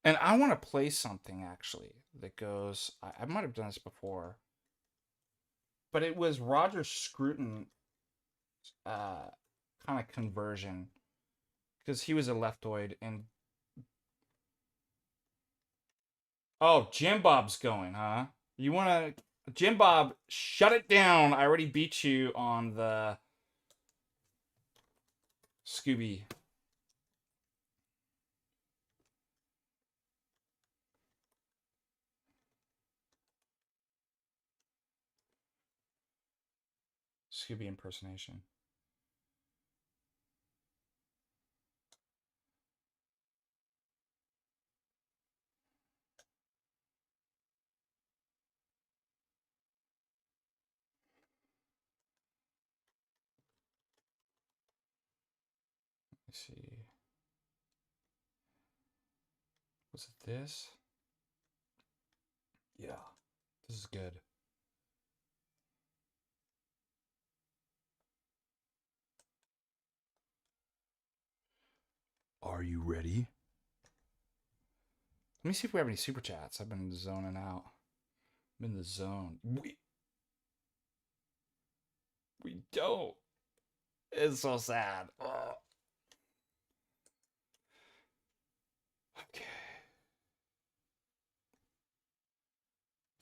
And I want to play something actually that goes, I might have done this before, but it was Roger Scruton kind of conversion, because he was a leftoid. And oh, Jim Bob's going, huh? You want to... Jim Bob, shut it down. I already beat you on the Scooby. Scooby impersonation. Let's see. Was it this? Yeah. This is good. Are you ready? Let me see if we have any super chats. I've been zoning out. I'm in the zone. We don't. It's so sad. Oh. Okay.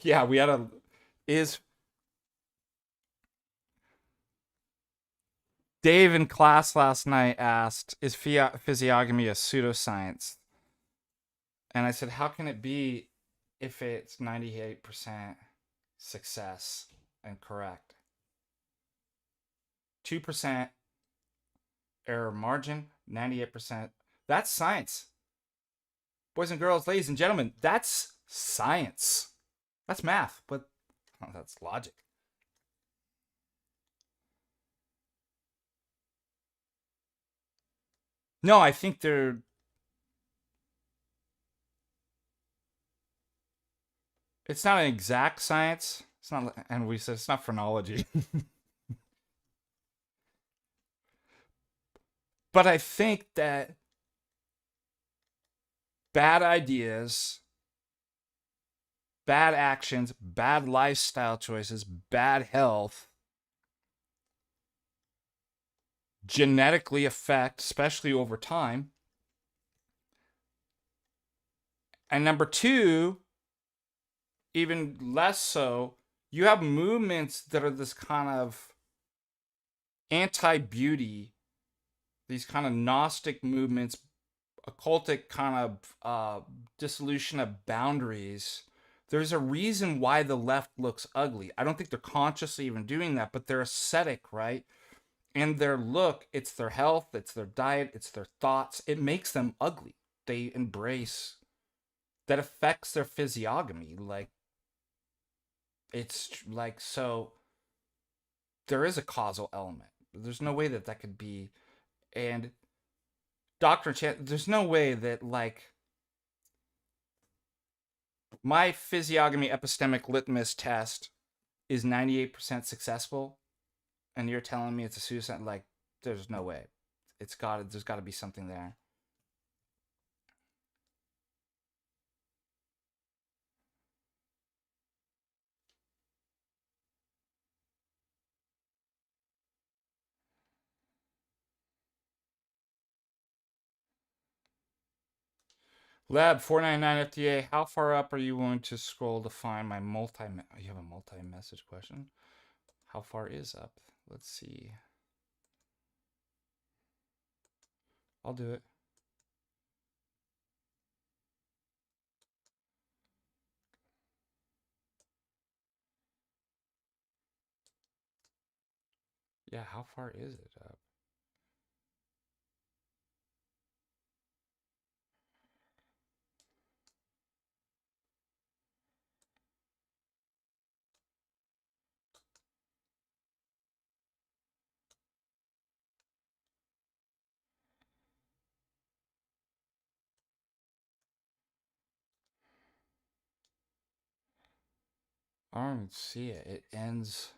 Yeah, we had a... Is... Dave in class last night asked, is physiognomy a pseudoscience? And I said, how can it be if it's 98% success and correct? 2% error margin, 98%. That's science. Boys and girls, ladies and gentlemen, that's science. That's math, but that's logic. No, I think it's not an exact science. It's not, and we said it's not phrenology. But I think that bad ideas, bad actions, bad lifestyle choices, bad health genetically affect, especially over time. And number two, even less so, you have movements that are this kind of anti beauty, these kind of Gnostic movements, occultic kind of dissolution of boundaries. There's a reason why the left looks ugly. I don't think they're consciously even doing that, but they're ascetic, right? And their look, it's their health, it's their diet, it's their thoughts. It makes them ugly. They embrace that affects their physiognomy. Like, it's like, so there is a causal element. There's no way that that could be. And Dr. Chan, there's no way that, like, my physiognomy epistemic litmus test is 98% successful, and you're telling me it's a suicide. Like, there's no way. There's got to be something there. Lab 499 FDA, how far up are you willing to scroll to find my you have a multi-message question? How far is up? Let's see. I'll do it. Yeah, how far is it up? I don't even see it. It ends.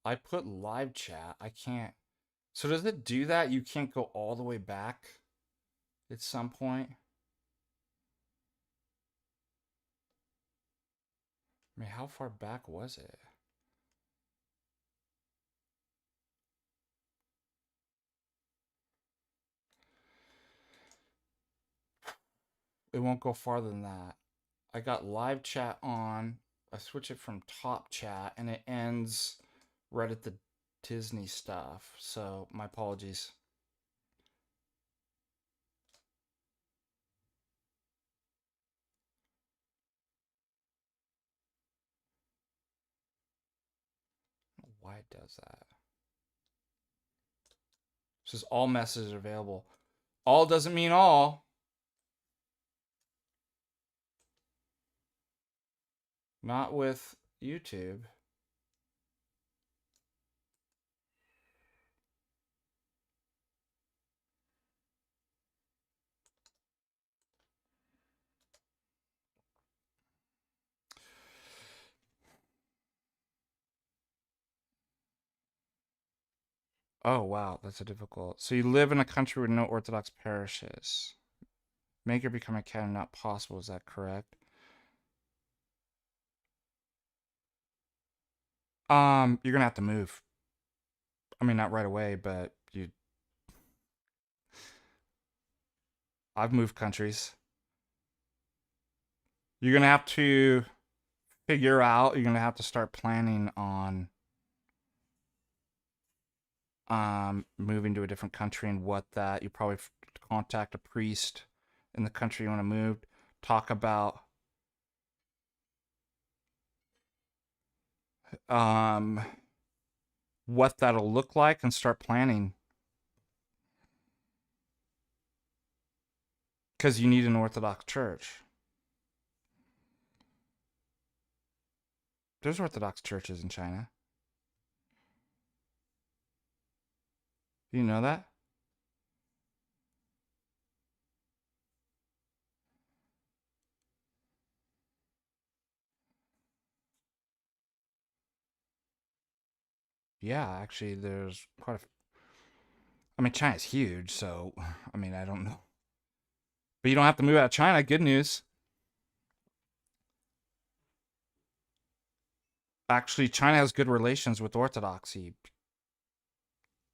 I put live chat. I can't. So does it do that? You can't go all the way back at some point? I mean, how far back was it? It won't go farther than that. I got live chat on. I switch it from top chat, and it ends right at the Disney stuff. So my apologies. I don't know why it does that. It says all messages are available. All doesn't mean all. Not with YouTube. Oh, wow, that's a difficult. So you live in a country with no Orthodox parishes. Make or become a canon not possible, is that correct? You're gonna have to move. I mean, not right away, but I've moved countries. You're gonna have to figure out, you're gonna have to start planning on moving to a different country and what that you probably contact a priest in the country you want to move, talk about what that'll look like, and start planning. Because you need an Orthodox church. There's Orthodox churches in China. Do you know that? Yeah, actually, there's quite a. I mean, China's huge, so I mean, I don't know. But you don't have to move out of China. Good news. Actually, China has good relations with Orthodoxy.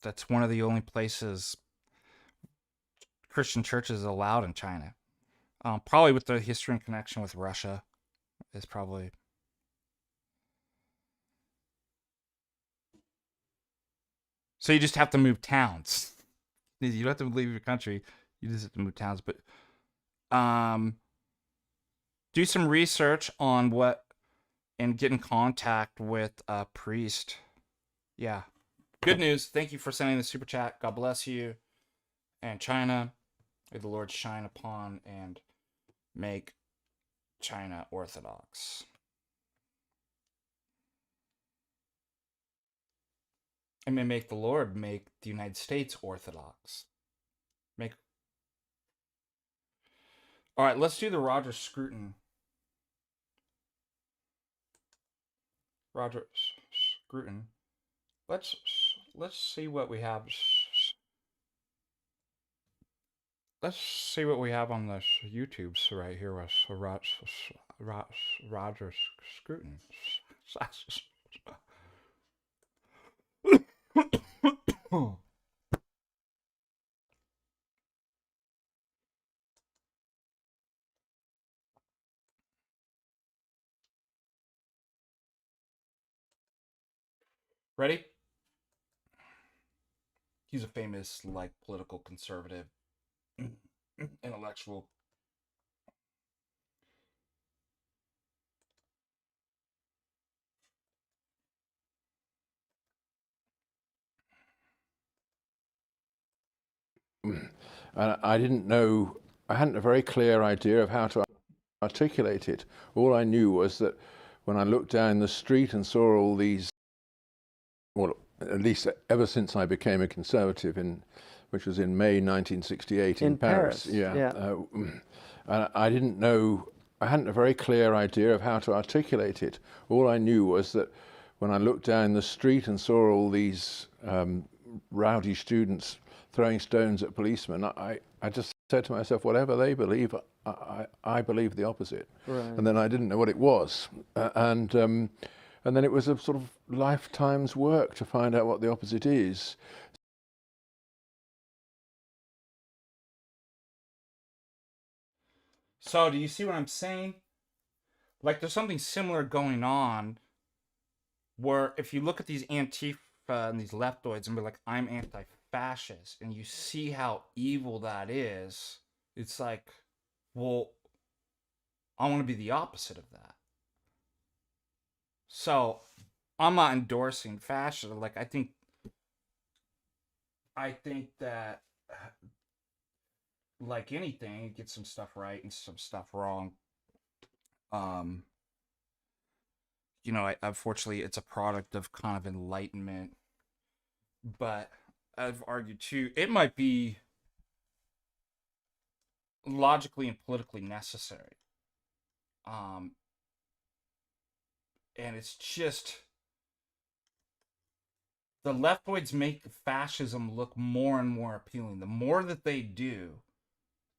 That's one of the only places Christian churches allowed in China. Probably with the history and connection with Russia is probably. So you just have to move towns. You don't have to leave your country. You just have to move towns. But do some research on what and get in contact with a priest. Yeah. Good news. Thank you for sending the super chat. God bless you. And China, may the Lord shine upon and make China Orthodox. And may make the Lord make the United States Orthodox. All right, let's do the Roger Scruton. Roger Scruton. Let's see what we have. Let's see what we have on the YouTubes right here with Roger Scruton. Ready? He's a famous, like, political conservative, intellectual. I didn't know, I hadn't a very clear idea of how to articulate it. All I knew was that when I looked down the street and saw all these, well, at least ever since I became a conservative, which was in May 1968 in Paris. I didn't know, I hadn't a very clear idea of how to articulate it. All I knew was that when I looked down the street and saw all these rowdy students throwing stones at policemen, I just said to myself, whatever they believe, I believe the opposite. Right. And then I didn't know what it was. And then it was a sort of lifetime's work to find out what the opposite is. So, do you see what I'm saying? Like, there's something similar going on where if you look at these Antifa and these leftoids and be like, I'm anti-fascist, and you see how evil that is, it's like, well, I want to be the opposite of that. So, I'm not endorsing fascism. Like, I think that, like anything, you get some stuff right and some stuff wrong. You know, unfortunately, it's a product of kind of enlightenment. But I've argued too, it might be logically and politically necessary. And it's just the leftoids make fascism look more and more appealing. The more that they do,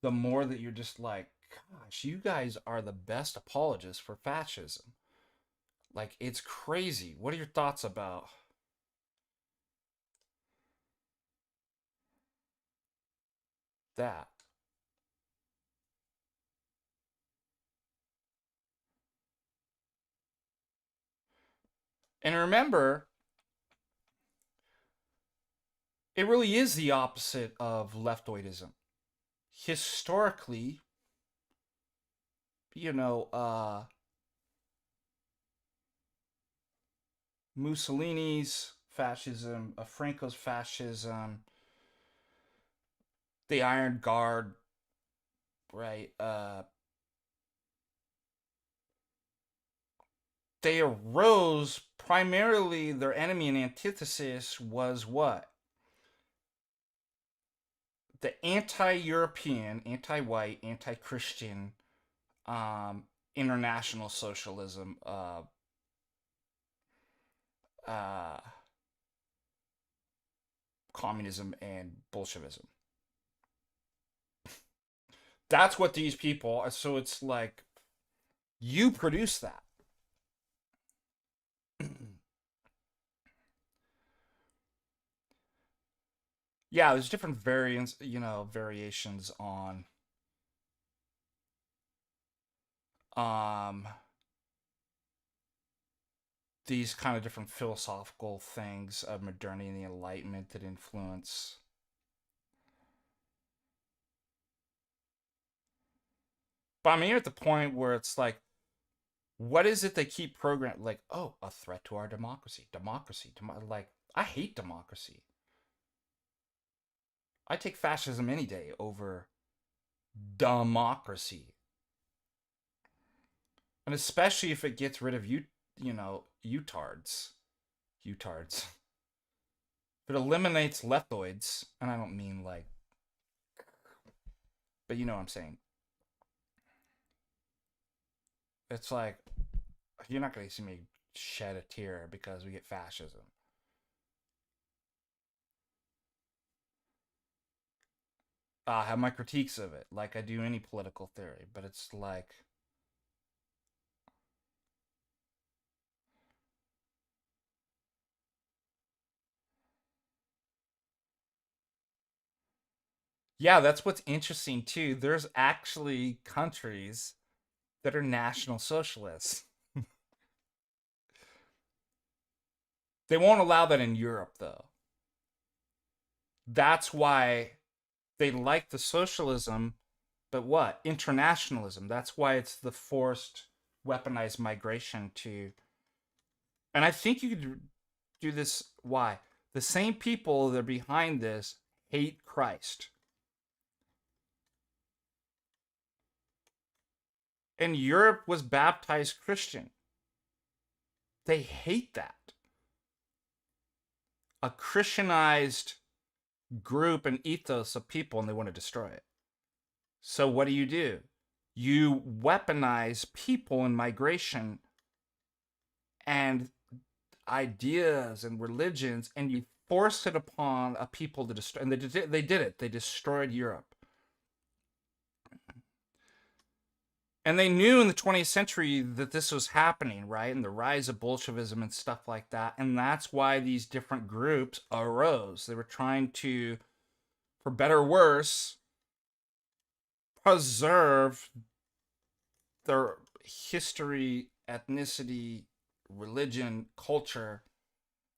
the more that you're just like, gosh, you guys are the best apologists for fascism. Like, it's crazy. What are your thoughts about that? And remember, it really is the opposite of leftoidism. Historically, you know, Mussolini's fascism, Franco's fascism, the Iron Guard, right? They arose primarily, their enemy and antithesis was what? The anti-European, anti-white, anti-Christian, international socialism, uh, communism, and Bolshevism. That's what these people. So it's like you produce that. Yeah, there's different variants, variations on um these kind of different philosophical things of modernity and the Enlightenment that influence. But I'm here at the point where it's like, what is it they keep programming? Like, oh, a threat to our democracy, like, I hate democracy. I take fascism any day over democracy, and especially if it gets rid of utards. If it eliminates leftoids, and I don't mean like, but you know what I'm saying. It's like, you're not going to see me shed a tear because we get fascism. I have my critiques of it, like I do any political theory, but it's like, yeah, that's what's interesting too. There's actually countries that are national socialists. They won't allow that in Europe, though. That's why they like the socialism, but what? Internationalism. That's why it's the forced, weaponized migration to. And I think you could do this. Why? The same people that are behind this hate Christ. And Europe was baptized Christian. They hate that. A Christianized group and ethos of people, and they want to destroy it. So what do? You weaponize people in migration and ideas and religions, and you force it upon a people to destroy. And they did it. They destroyed Europe. And they knew in the 20th century that this was happening, right? And the rise of Bolshevism and stuff like that. And that's why these different groups arose. They were trying to, for better or worse, preserve their history, ethnicity, religion, culture,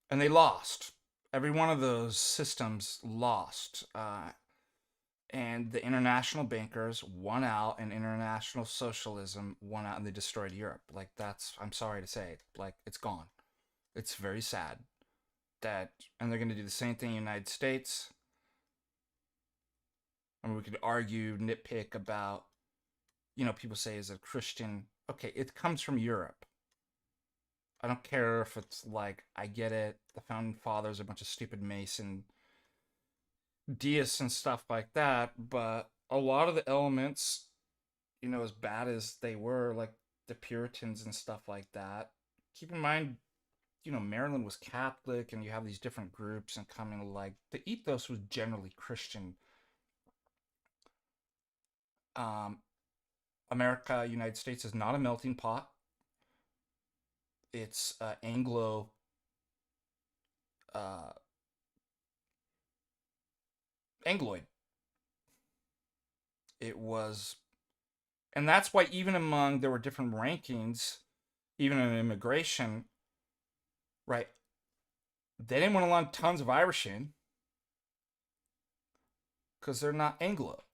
and they lost. Every one of those systems lost. And the international bankers won out, and international socialism won out, and they destroyed Europe. Like, that's, I'm sorry to say, like, it's gone. It's very sad that, and they're going to do the same thing in the United States. I mean, we could argue, nitpick about, people say, is a Christian. Okay, it comes from Europe. I don't care if it's like, I get it. The founding fathers are a bunch of stupid Mason deists and stuff like that, but a lot of the elements, as bad as they were, like the Puritans and stuff like that, keep in mind, Maryland was Catholic, and you have these different groups and coming, like, the ethos was generally Christian. America, United States, is not a melting pot. It's Anglo Angloid. It was, and that's why even among, there were different rankings, even in immigration, right? They didn't want to let tons of Irish in because they're not Anglo.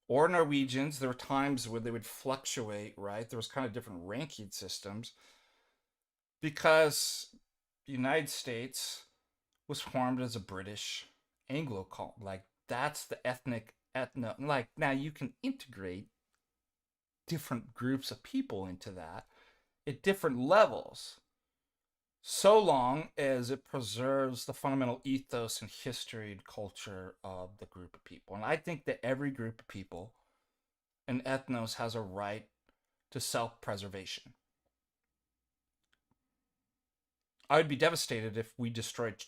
Or Norwegians. There were times where they would fluctuate, right? There was kind of different ranking systems because the United States was formed as a British Anglo colony. Like, that's the ethno. Like, now you can integrate different groups of people into that at different levels, so long as it preserves the fundamental ethos and history and culture of the group of people. And I think that every group of people, an ethnos, has a right to self-preservation. I would be devastated if we destroyed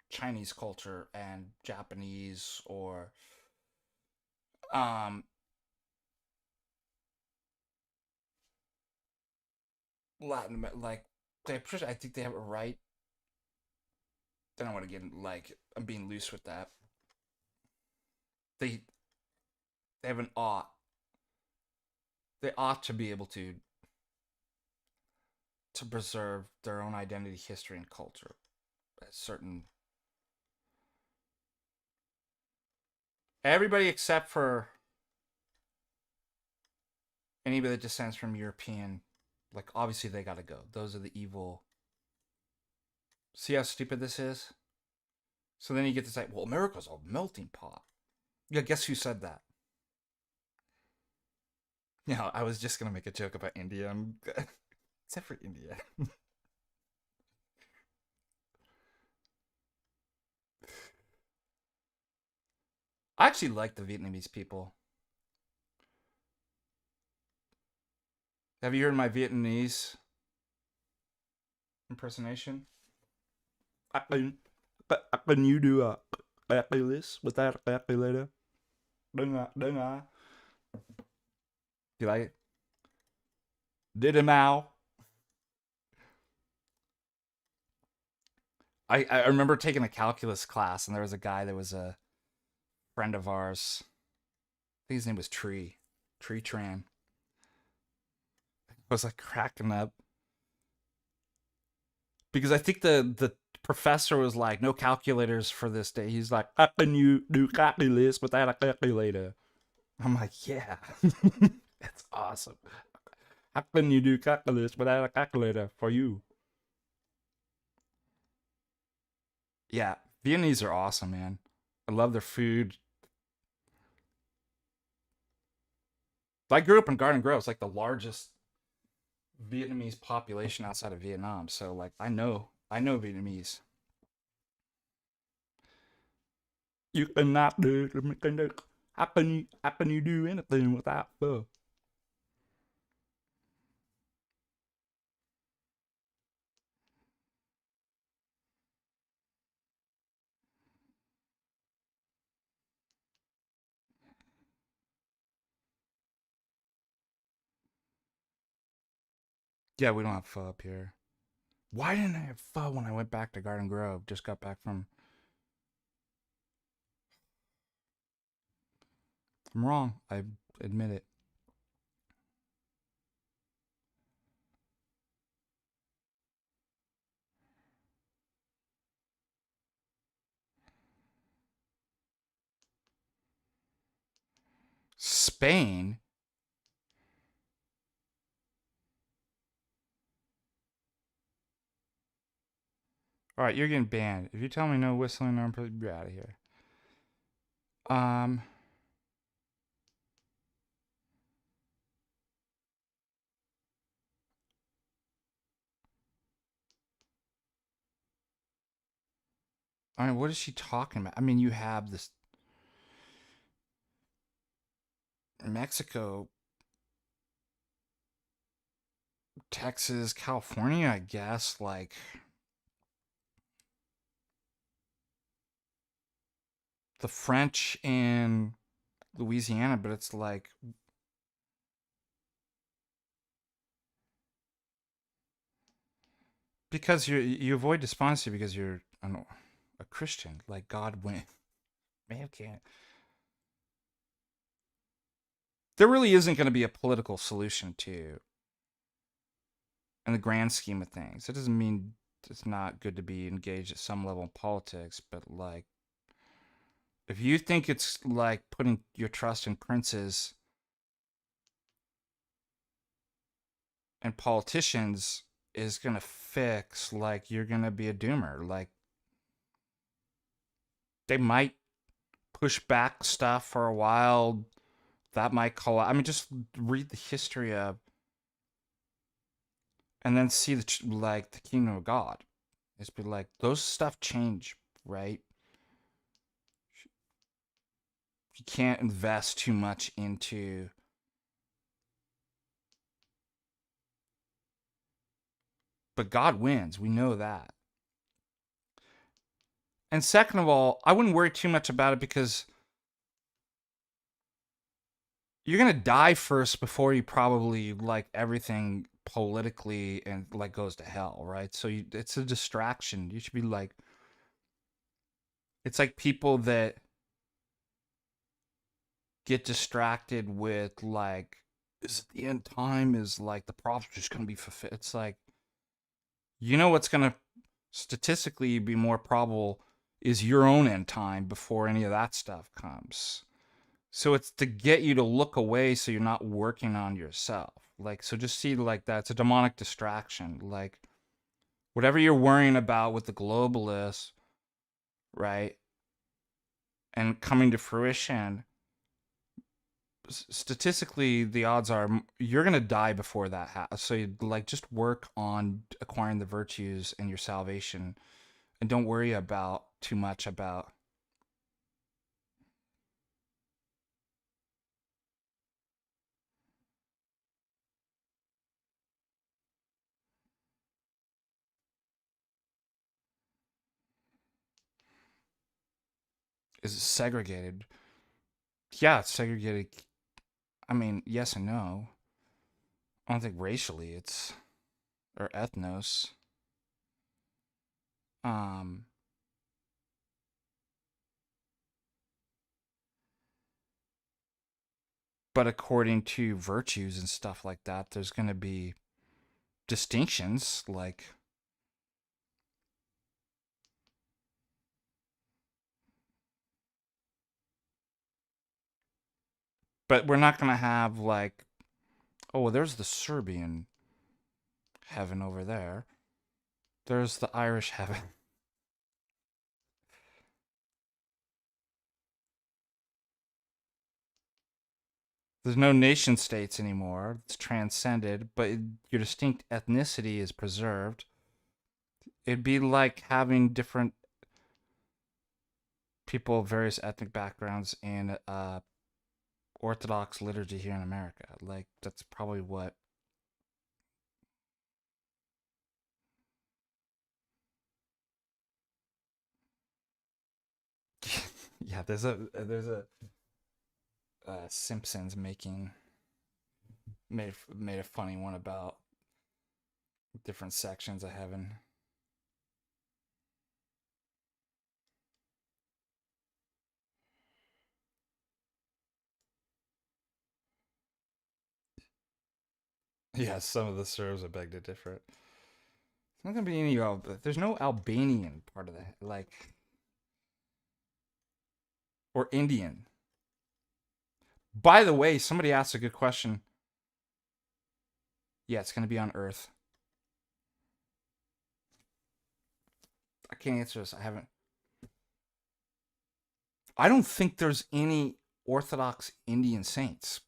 Chinese culture and Japanese or Latin, like I think they have a right. I don't want to get like I'm being loose with that. They have an ought. They ought to be able to preserve their own identity, history, and culture. Certain everybody except for anybody that descends from European, like obviously they gotta go. Those are the evil. See how stupid this is? So then you get to say, well, America's a melting pot. Yeah, guess who said that? Yeah, I was just gonna make a joke about India, except for India. I actually like the Vietnamese people. Have you heard my Vietnamese impersonation? Can you do a calculus without a calculator? Don't I? You like it? Did it now? I remember taking a calculus class, and there was a guy that was a friend of ours. I think his name was Tree Tran. I was like cracking up because I think the professor was like, no calculators for this day. He's like, how can you do calculus without a calculator? I'm like, yeah, that's awesome. How can you do calculus without a calculator for you? Yeah, Vietnamese are awesome, man. I love their food. I grew up in Garden Grove. It's like the largest Vietnamese population outside of Vietnam. So like I know Vietnamese. You cannot do it. How can you do anything without pho? Yeah, we don't have pho up here. Why didn't I have pho when I went back to Garden Grove? Just got back from. I'm wrong. I admit it. Spain? All right, you're getting banned. If you tell me no whistling, I'm probably be out of here. Um, I mean, what is she talking about? I mean, you have this Mexico, Texas, California, I guess, like the French in Louisiana, but it's like because you avoid despondency because you're a Christian. Like God went, man can't. There really isn't going to be a political solution to, in the grand scheme of things. It doesn't mean it's not good to be engaged at some level in politics, but like, if you think it's like putting your trust in princes and politicians is gonna fix, like you're gonna be a doomer. Like they might push back stuff for a while, that might collapse. I mean, just read the history of, and then see like the kingdom of God. It's be like those stuff change, right? You can't invest too much into. But God wins. We know that. And second of all, I wouldn't worry too much about it because you're gonna die first before you probably like everything politically and like goes to hell, right? So it's a distraction. You should be like, it's like people that get distracted with like, is it the end time? Is like the prophecy just gonna be fulfilled? It's like, you know what's gonna statistically be more probable is your own end time before any of that stuff comes. So it's to get you to look away so you're not working on yourself. Like, so just see like that. It's a demonic distraction. Like, whatever you're worrying about with the globalists, right? And coming to fruition, statistically, the odds are you're going to die before that happens. So you like just work on acquiring the virtues and your salvation and don't worry about too much about. Is it segregated? Yeah, it's segregated. I mean, yes and no. I don't think racially it's or ethnos. Um, but according to virtues and stuff like that, there's going to be distinctions. Like, but we're not going to have like, oh, well, there's the Serbian heaven over there. There's the Irish heaven. There's no nation states anymore. It's transcended, but your distinct ethnicity is preserved. It'd be like having different people of various ethnic backgrounds in Orthodox liturgy here in America. Like, that's probably what. Yeah, there's a Simpsons made a funny one about different sections of heaven. Yeah, some of the serves are beg to differ. There's not gonna be any. There's no Albanian part of that, like, or Indian. By the way, somebody asked a good question. Yeah, it's gonna be on Earth. I can't answer this. I haven't. I don't think there's any Orthodox Indian saints.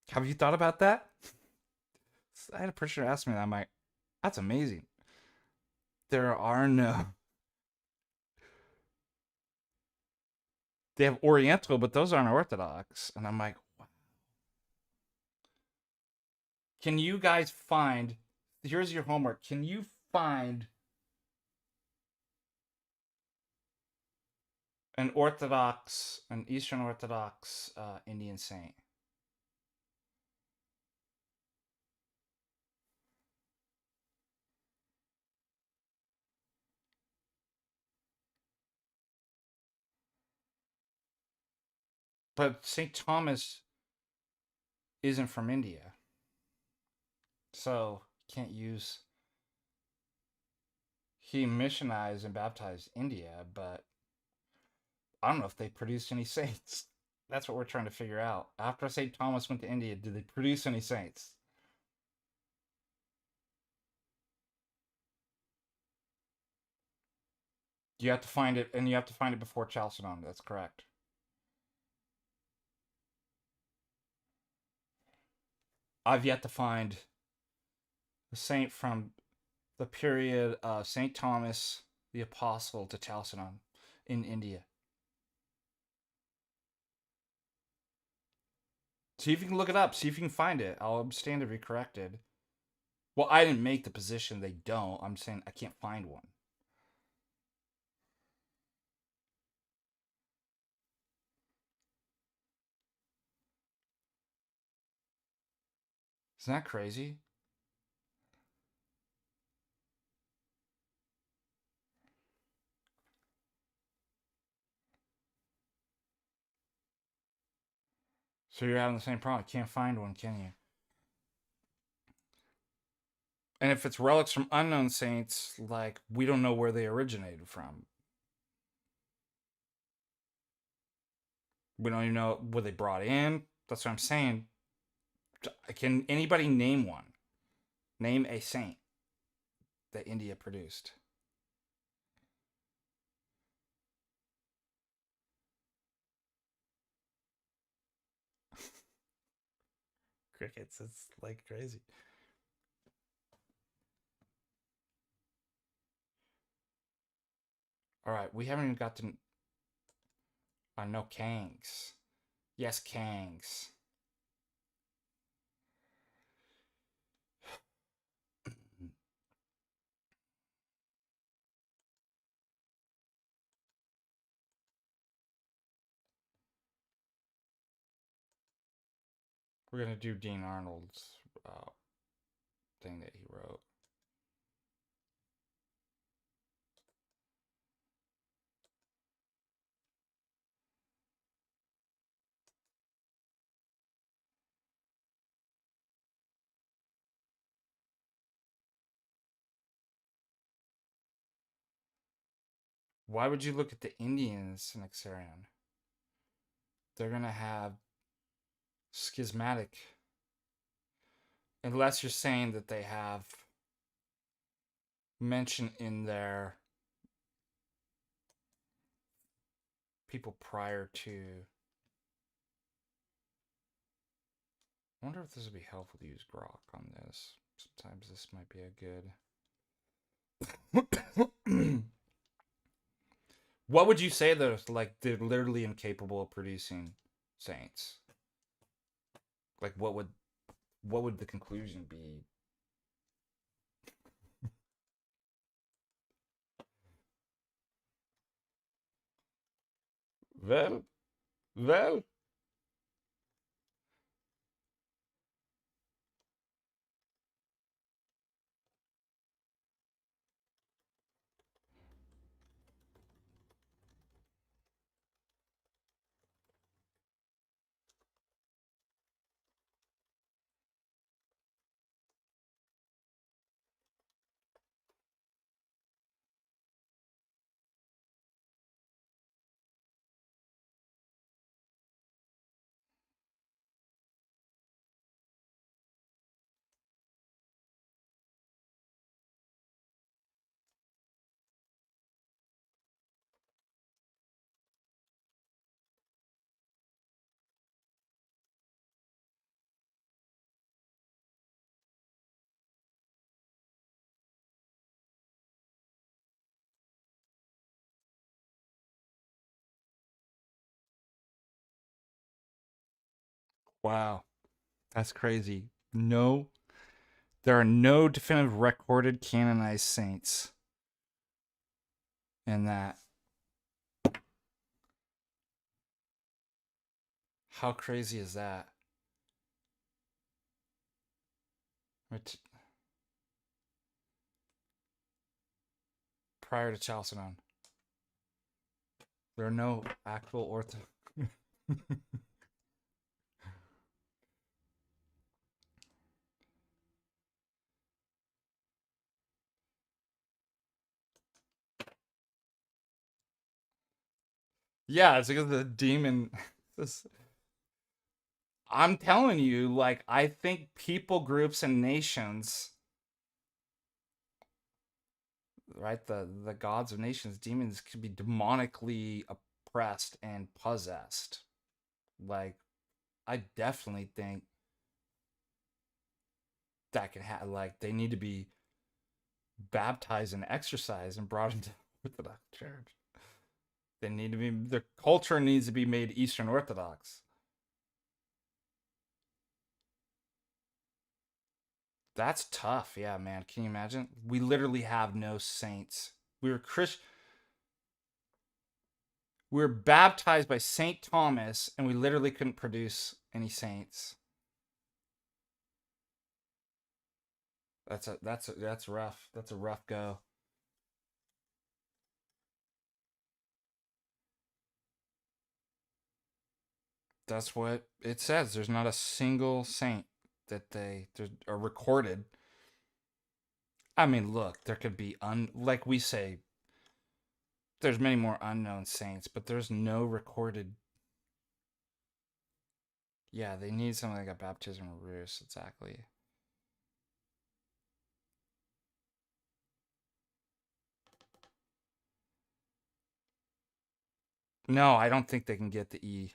Have you thought about that? I had a person ask me that. I'm like, that's amazing. There are no. They have Oriental, but those aren't Orthodox. And I'm like, wow. Can you guys find? Here's your homework. Can you find an Eastern Orthodox Indian saint? But St. Thomas isn't from India, so can't use. He missionized and baptized India, but I don't know if they produced any saints. That's what we're trying to figure out. After St. Thomas went to India, did they produce any saints? You have to find it, and you have to find it before Chalcedon. That's correct. I've yet to find a saint from the period of St. Thomas the Apostle to Chalcedon in India. See if you can look it up. See if you can find it. I'll stand to be corrected. Well, I didn't make the position they don't. I'm saying I can't find one. Isn't that crazy? So you're having the same problem. Can't find one, can you? And if it's relics from unknown saints, like, we don't know where they originated from. We don't even know were they brought in. That's what I'm saying. Can anybody name one? Name a saint that India produced. Crickets. It's like crazy. All right, we haven't even got to. No, Kangs. Yes, Kangs. We're gonna do Dean Arnold's thing that he wrote. Why would you look at the Indians in Xerion? They're gonna have schismatic, unless you're saying that they have mention in their people prior to. I wonder if this would be helpful to use grok on this. Sometimes this might be a good. What would you say that like they're literally incapable of producing saints? Like what would the conclusion be? Well, well. Wow, that's crazy. No, there are no definitive recorded canonized saints in that. How crazy is that? Prior to Chalcedon, there are no actual ortho. Yeah, it's because the demon. I'm telling you, like, I think people groups and nations, right? The gods of nations, demons could be demonically oppressed and possessed. Like, I definitely think that can have, like, they need to be baptized and exercised and brought into the Orthodox Church. They need to be, their culture needs to be made Eastern Orthodox. That's tough. Yeah, man. Can you imagine? We literally have no saints. We were Christian. We were baptized by Saint Thomas, and we literally couldn't produce any saints. That's rough. That's a rough go. That's what it says. There's not a single saint that they are recorded. I mean, look, there could be like we say, there's many more unknown saints, but there's no recorded. Yeah, they need something like a baptism of Ruth, exactly. No, I don't think they can get the E.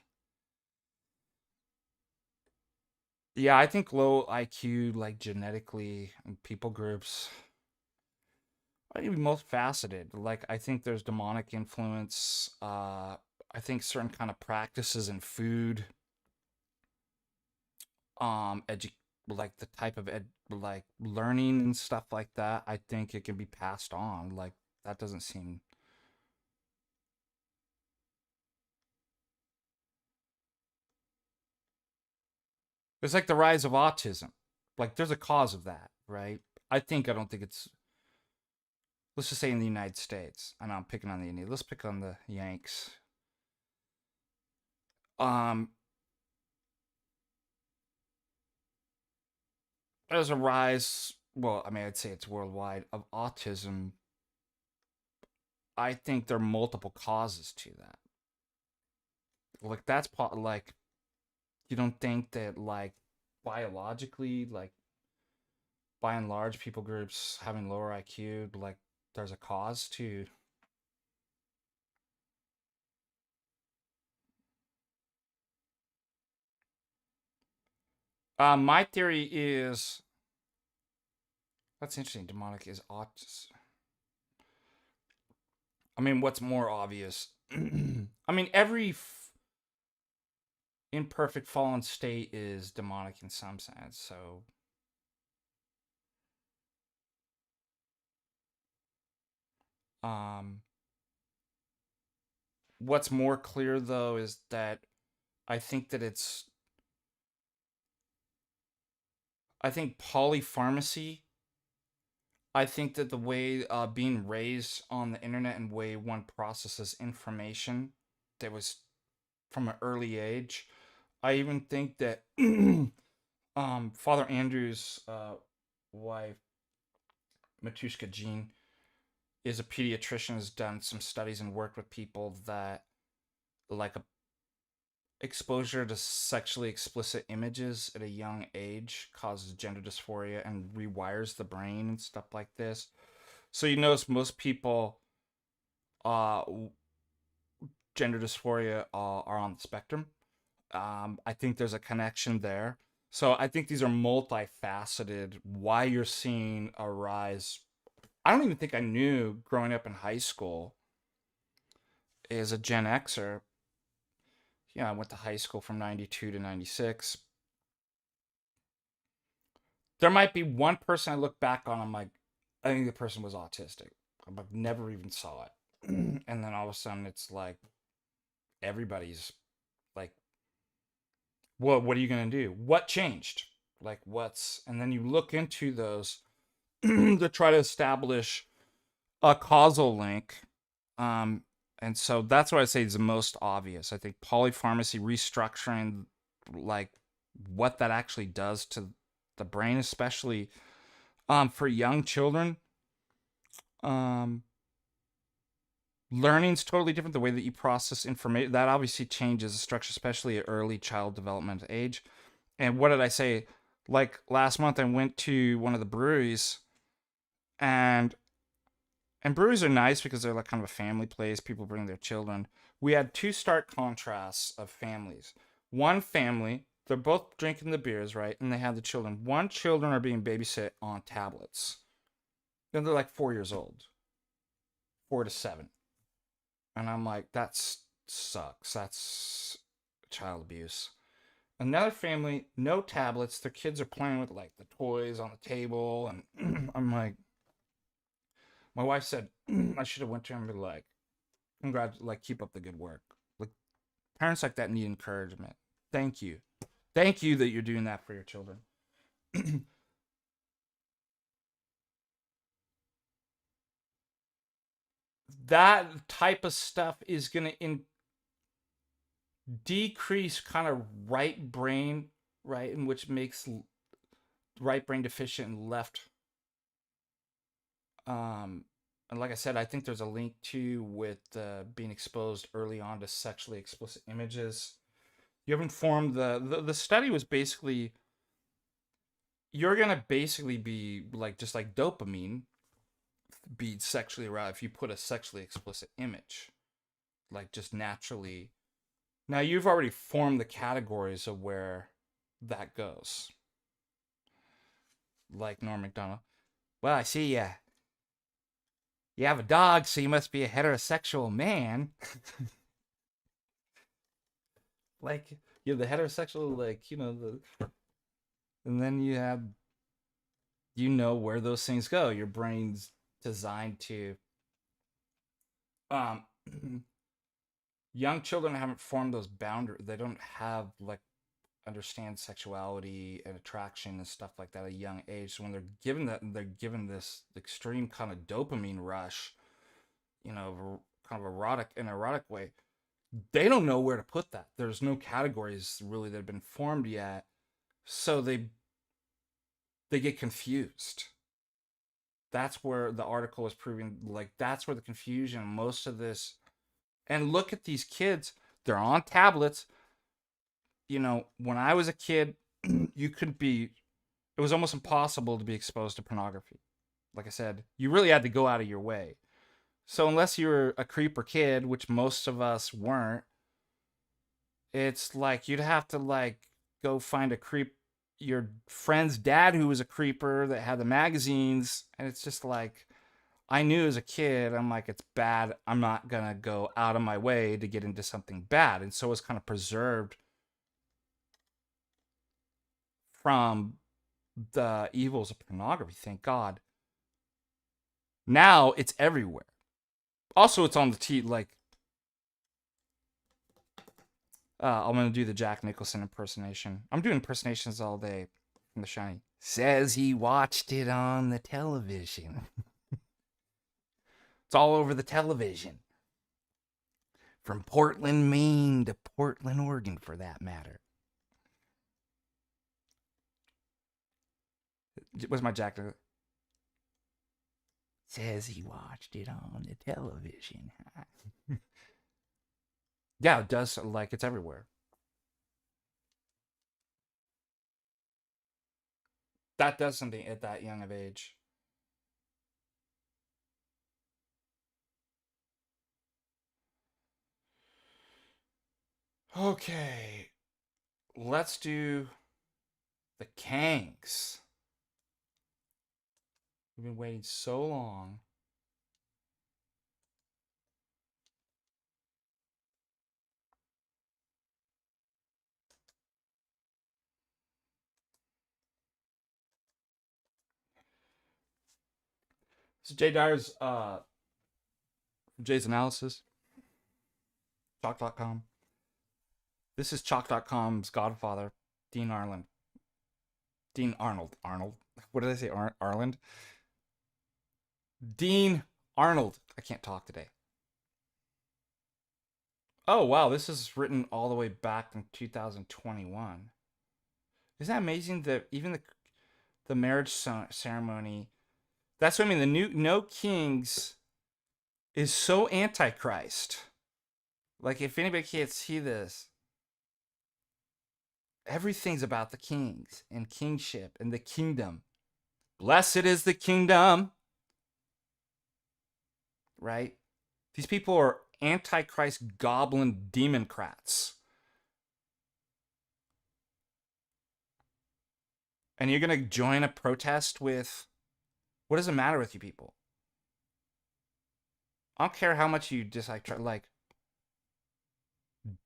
Yeah, I think low IQ, like genetically, and people groups, I think multifaceted. Like, I think there's demonic influence. I think certain kind of practices in food, edu like the type of like learning and stuff like that. I think it can be passed on. Like, that doesn't seem. It's like the rise of autism. Like, there's a cause of that, right? I don't think it's, let's just say in the United States. I know I'm picking on the Indians. Let's pick on the Yanks. Um, there's a rise, well, I mean, I'd say it's worldwide, of autism. I think there are multiple causes to that. Like, like, you don't think that, like, biologically, like, by and large, people groups having lower IQ, like, there's a cause to. My theory is, that's interesting. Demonic is autism. I mean, what's more obvious? I mean, every imperfect fallen state is demonic in some sense. So, um, what's more clear though is that I think that it's, I think polypharmacy. I think that the way being raised on the internet and way one processes information that was from an early age. I even think that Father Andrew's wife, Matushka Jean, is a pediatrician, has done some studies and worked with people that, like, a exposure to sexually explicit images at a young age causes gender dysphoria and rewires the brain and stuff like this. So you notice most people, uh, gender dysphoria, are on the spectrum. I think there's a connection there. So I think these are multifaceted. Why you're seeing a rise. I don't even think I knew growing up in high school as a Gen Xer. Yeah, I went to high school from 92 to 96. There might be one person I look back on, I'm like, I think the person was autistic. I'm like, never even saw it. And then all of a sudden it's like everybody's like, what are you gonna do? What changed? Like, what's, and then you look into those to try to establish a causal link. And so that's what I say is the most obvious. I think polypharmacy, restructuring, like, what that actually does to the brain, especially for young children. Learning's totally different. The way that you process information, that obviously changes the structure, especially at early child development age. And what did I say? Like, last month, I went to one of the breweries, and breweries are nice because they're like kind of a family place. People bring their children. We had two stark contrasts of families. One family they're both drinking the beers, right? And they have the children. One children are being babysit on tablets. And they're like 4 years old, 4 to 7. And I'm like, that sucks. That's child abuse. Another family, no tablets. Their kids are playing with like the toys on the table. And I'm like, my wife said, I should have went to him and be like, congrats, like, keep up the good work. Like, parents like that need encouragement. Thank you. Thank you that you're doing that for your children. That type of stuff is going to decrease kind of right brain, right, and which makes right brain deficient and left. And like I said, I think there's a link to with being exposed early on to sexually explicit images. You haven't formed the study was basically you're gonna basically be like just like dopamine be sexually aroused if you put a sexually explicit image, like just naturally. Now you've already formed the categories of where that goes. Like Norm Macdonald. Well, I see you have a dog, so you must be a heterosexual man. Like you have the heterosexual, like, and then you have, where those things go. Your brain's designed to, young children haven't formed those boundaries. They don't have like understand sexuality and attraction and stuff like that at a young age. So when they're given this extreme kind of dopamine rush, kind of erotic way. They don't know where to put that. There's no categories really that have been formed yet, so they get confused. That's where the article is proving, like, that's where the confusion, most of this. And look at these kids, they're on tablets. When I was a kid, it was almost impossible to be exposed to pornography. Like I said, you really had to go out of your way. So unless you were a creeper kid, which most of us weren't, it's like you'd have to like go find your friend's dad who was a creeper that had the magazines. And it's just like, I knew as a kid, I'm like, it's bad. I'm not going to go out of my way to get into something bad. And so it's kind of preserved from the evils of pornography. Thank God. Now it's everywhere. Also, it's on the like, I'm going to do the Jack Nicholson impersonation. I'm doing impersonations all day from The Shining. Says he watched it on the television. It's all over the television. From Portland, Maine to Portland, Oregon, for that matter. What's my Jack Nicholson? Says he watched it on the television. Yeah, it does. Like, it's everywhere. That does something at that young of age. Okay. Let's do the Kangs. We've been waiting so long. This is Jay Dyer's Jay's analysis. Chalk.com. This is Chalk.com's Godfather, Dean Arnold. Dean Arnold. What did I say? Arland? Dean Arnold. I can't talk today. Oh, wow. This is written all the way back in 2021. Isn't that amazing that even the marriage ceremony, that's what I mean. The new No Kings is so antichrist. Like, if anybody can't see this, everything's about the kings and kingship and the kingdom. Blessed is the kingdom. Right? These people are antichrist goblin democrats. And you're going to join a protest with, what does it matter with you people? I don't care how much you dislike, like,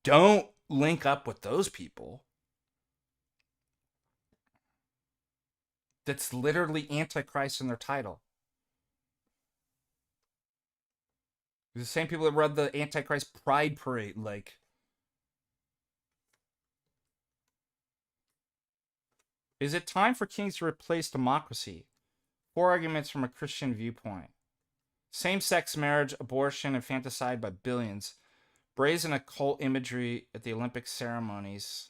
don't link up with those people. That's literally Antichrist in their title. The same people that run the Antichrist Pride Parade, like. Is it time for kings to replace democracy? 4 arguments from a Christian viewpoint. Same-sex marriage, abortion, infanticide by billions. Brazen occult imagery at the Olympic ceremonies.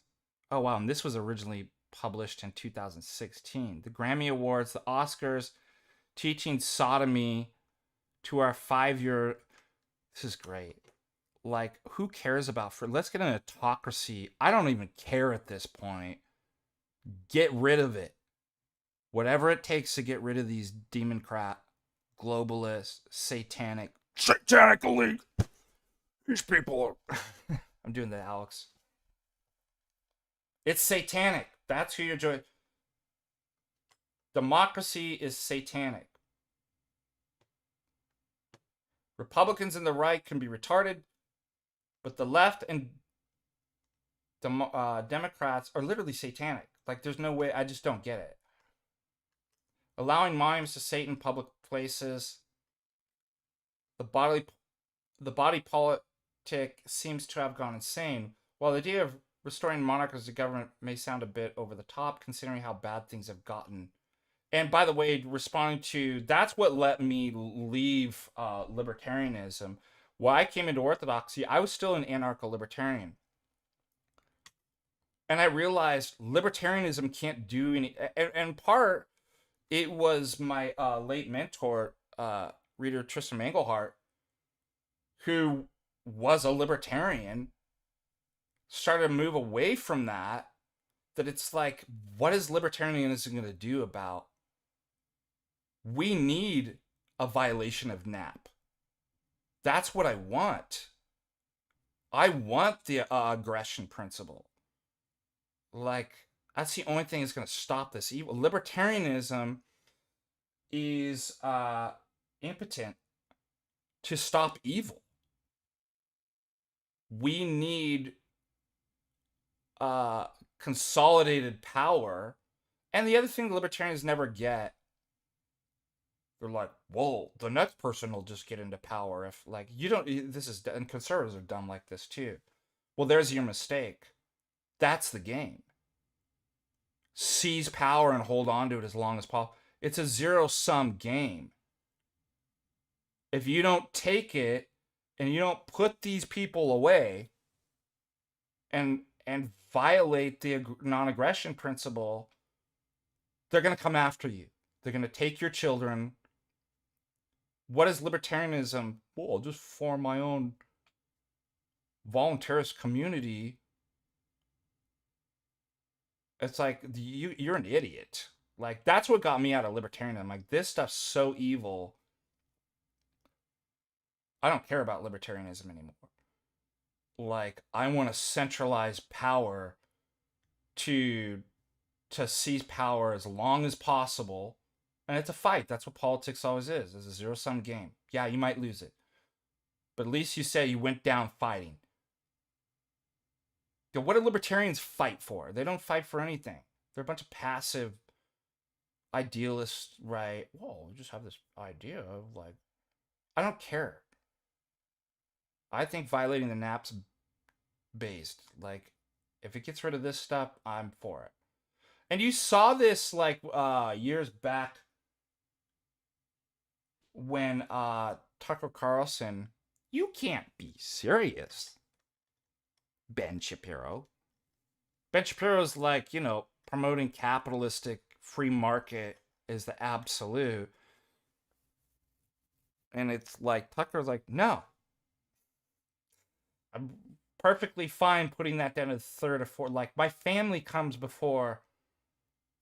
Oh, wow, and this was originally published in 2016. The Grammy Awards, the Oscars, teaching sodomy to our 5-year... This is great. Like, who cares about... Let's get an autocracy. I don't even care at this point. Get rid of it. Whatever it takes to get rid of these democrat, globalist, satanic elite. These people are... I'm doing that, Alex. It's satanic. That's who you're joining. Democracy is satanic. Republicans and the right can be retarded, but the left and Democrats are literally satanic. Like, there's no way. I just don't get it. Allowing mimes to Satan in public places. The body politic seems to have gone insane. While the idea of restoring monarchies to government may sound a bit over the top, considering how bad things have gotten. And by the way, responding to, that's what let me leave libertarianism. When I came into Orthodoxy, I was still an anarcho-libertarian. And I realized libertarianism can't do any... And in part, it was my late mentor, reader Tristan Manglehart, who was a libertarian, started to move away from that it's like, what is libertarianism going to do about... We need a violation of NAP. That's what I want. I want the aggression principle. Like, that's the only thing that's going to stop this evil. Libertarianism is impotent to stop evil. We need consolidated power. And the other thing libertarians never get, they're like, well, the next person will just get into power if, like, you don't... This is... And conservatives are dumb like this, too. Well, there's your mistake. That's the game. Seize power and hold on to it as long as possible. It's a zero-sum game. If you don't take it and you don't put these people away and violate the non-aggression principle, they're going to come after you. They're going to take your children. What is libertarianism? Well, I'll just form my own voluntarist community. It's like, you're an idiot. Like, that's what got me out of libertarianism. Like, this stuff's so evil. I don't care about libertarianism anymore. Like, I want to centralize power to seize power as long as possible. And it's a fight. That's what politics always is. It's a zero-sum game. Yeah, you might lose it. But at least you say you went down fighting. What do libertarians fight for? They don't fight for anything. They're a bunch of passive idealists, right? Whoa, we just have this idea of, like... I don't care. I think violating the NAP's based. Like, if it gets rid of this stuff, I'm for it. And you saw this, like, years back when Tucker Carlson... You can't be serious, Ben Shapiro. Ben Shapiro's like, you know, promoting capitalistic free market is the absolute. And it's like, Tucker's like, no. I'm perfectly fine putting that down to third or fourth. Like, my family comes before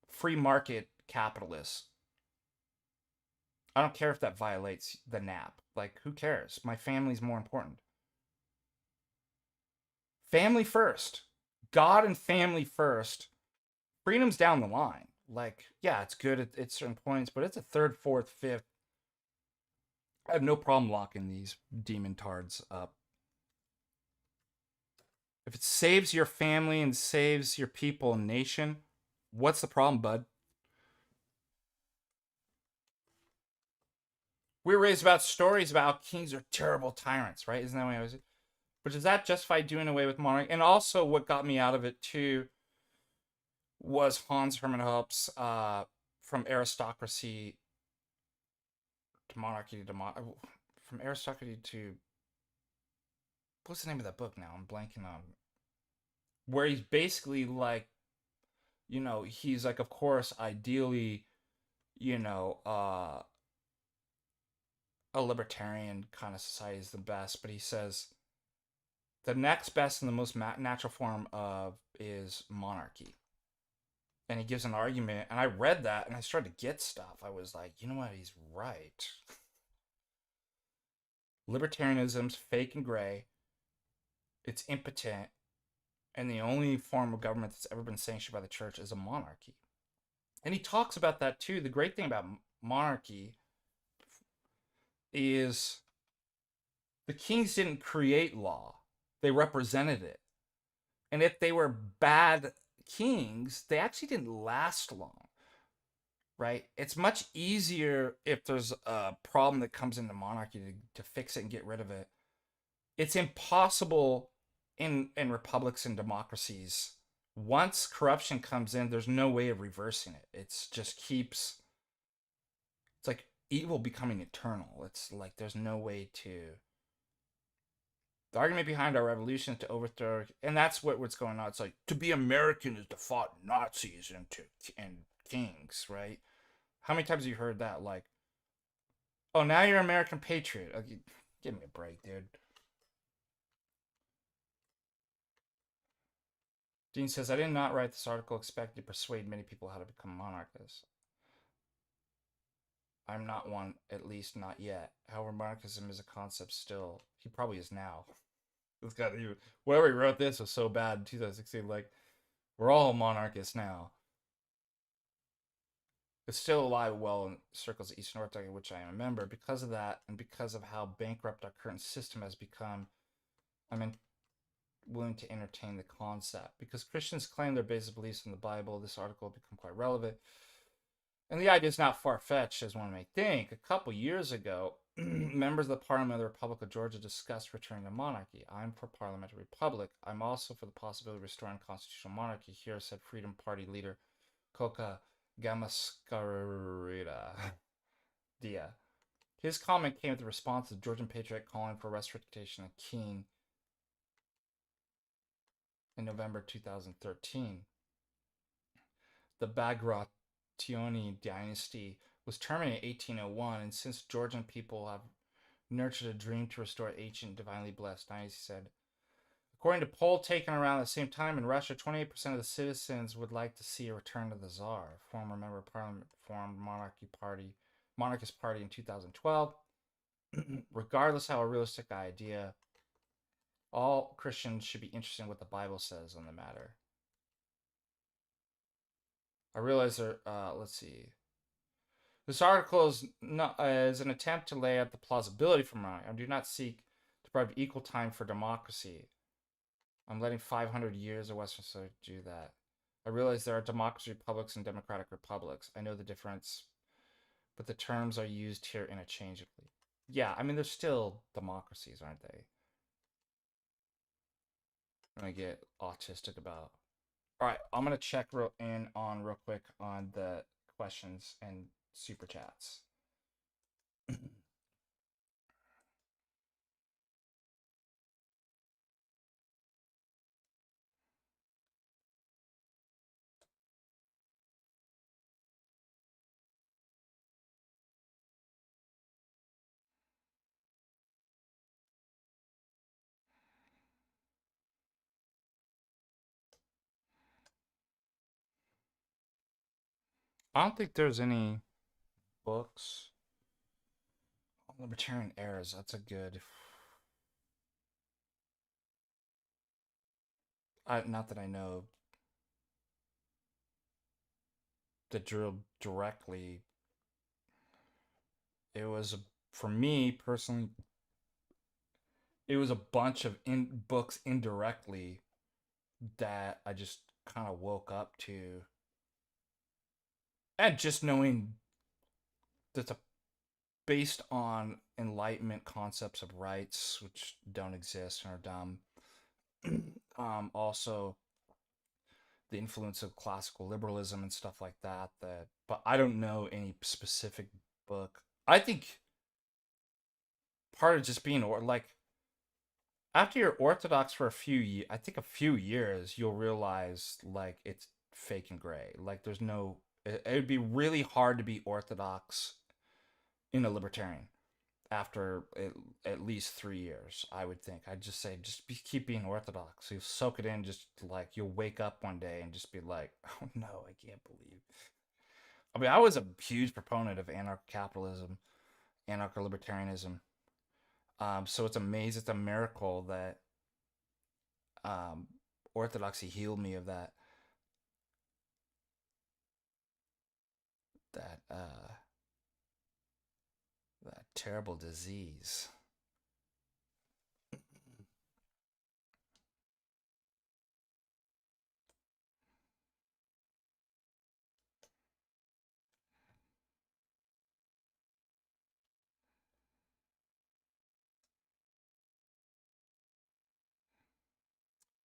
free market capitalists. I don't care if that violates the NAP. Like, who cares? My family's more important. Family first. God and family first. Freedom's down the line. Like, yeah, it's good at certain points, but it's a third, fourth, fifth. I have no problem locking these demon tards up. If it saves your family and saves your people and nation, what's the problem, bud? We're raised about stories about how kings are terrible tyrants, right? Isn't that what I was? But does that justify doing away with monarchy? And also, what got me out of it too was Hans Hermann Hope's from aristocracy to monarchy to from aristocracy to what's the name of that book now? I'm blanking on. Where he's basically like, he's like, of course, ideally, you know, uh, a libertarian kind of society is the best, but he says the next best and the most natural form of is monarchy. And he gives an argument, and I read that and I started to get stuff. I was like, you know what? He's right. Libertarianism's fake and gray. It's impotent, and the only form of government that's ever been sanctioned by the church is a monarchy. And he talks about that too. The great thing about monarchy is the kings didn't create law, they represented it. And if they were bad kings, they actually didn't last long, right? It's much easier if there's a problem that comes into monarchy to fix it and get rid of it. It's impossible in republics and democracies. Once corruption comes in, there's no way of reversing it. It's just keeps. It's like evil becoming eternal. It's like there's no way to. The argument behind our revolution is to overthrow, and that's what's going on. It's like to be American is to fight Nazis and kings, right? How many times have you heard that? Like, oh, now you're an American patriot. Like, give me a break, dude. Dean says, I did not write this article expecting to persuade many people how to become monarchists. I'm not one, at least not yet. However, monarchism is a concept still. He probably is now. This guy, whoever he wrote this was so bad in 2016. Like, we're all monarchists now. It's still alive well in circles of Eastern Orthodoxy, which I am a member. Because of that, and because of how bankrupt our current system has become, I'm willing to entertain the concept. Because Christians claim their basic beliefs in the Bible, this article will become quite relevant. And the idea is not far-fetched as one may think. A couple years ago, members of the Parliament of the Republic of Georgia discussed returning to monarchy. I'm for parliamentary republic. I'm also for the possibility of restoring constitutional monarchy. Here said Freedom Party leader Coca Gamascarita Dia. His comment came with the response of Georgian patriot calling for restoration of king in November 2013. The Bagrationi dynasty was terminated in 1801, and since Georgian people have nurtured a dream to restore ancient divinely blessed dynasty, said. According to a poll taken around the same time in Russia, 28% of the citizens would like to see a return to the Tsar. Former member of parliament formed monarchist party in 2012. Regardless how a realistic idea, all Christians should be interested in what the Bible says on the matter. I realize there. Let's see. This article is an attempt to lay out the plausibility for monarchy. I do not seek to provide equal time for democracy. I'm letting 500 years of Western society do that. I realize there are democracy republics and democratic republics. I know the difference, but the terms are used here interchangeably. Yeah, I mean, they're still democracies, aren't they? I'm going to get autistic about. All right, I'm going to check real quick on the questions and super chats. I don't think there's any books on libertarian errors. That's a good. Not that I know. that drilled directly. It was, for me personally, it was a bunch of books indirectly that I just kind of woke up to. And just knowing that's a, based on Enlightenment concepts of rights, which don't exist and are dumb. Also, the influence of classical liberalism and stuff like that. But I don't know any specific book. I think part of just being like, after you're Orthodox for a few, I think a few years, you'll realize like it's fake and gray. Like there's no. It would be really hard to be Orthodox in a libertarian after at least 3 years. I would think. I'd just say keep being Orthodox. You soak it in. Just like you'll wake up one day and just be like, oh no, I can't believe. I mean, I was a huge proponent of anarcho-capitalism, anarcho-libertarianism. So it's amazing. It's a miracle that Orthodoxy healed me of that that terrible disease.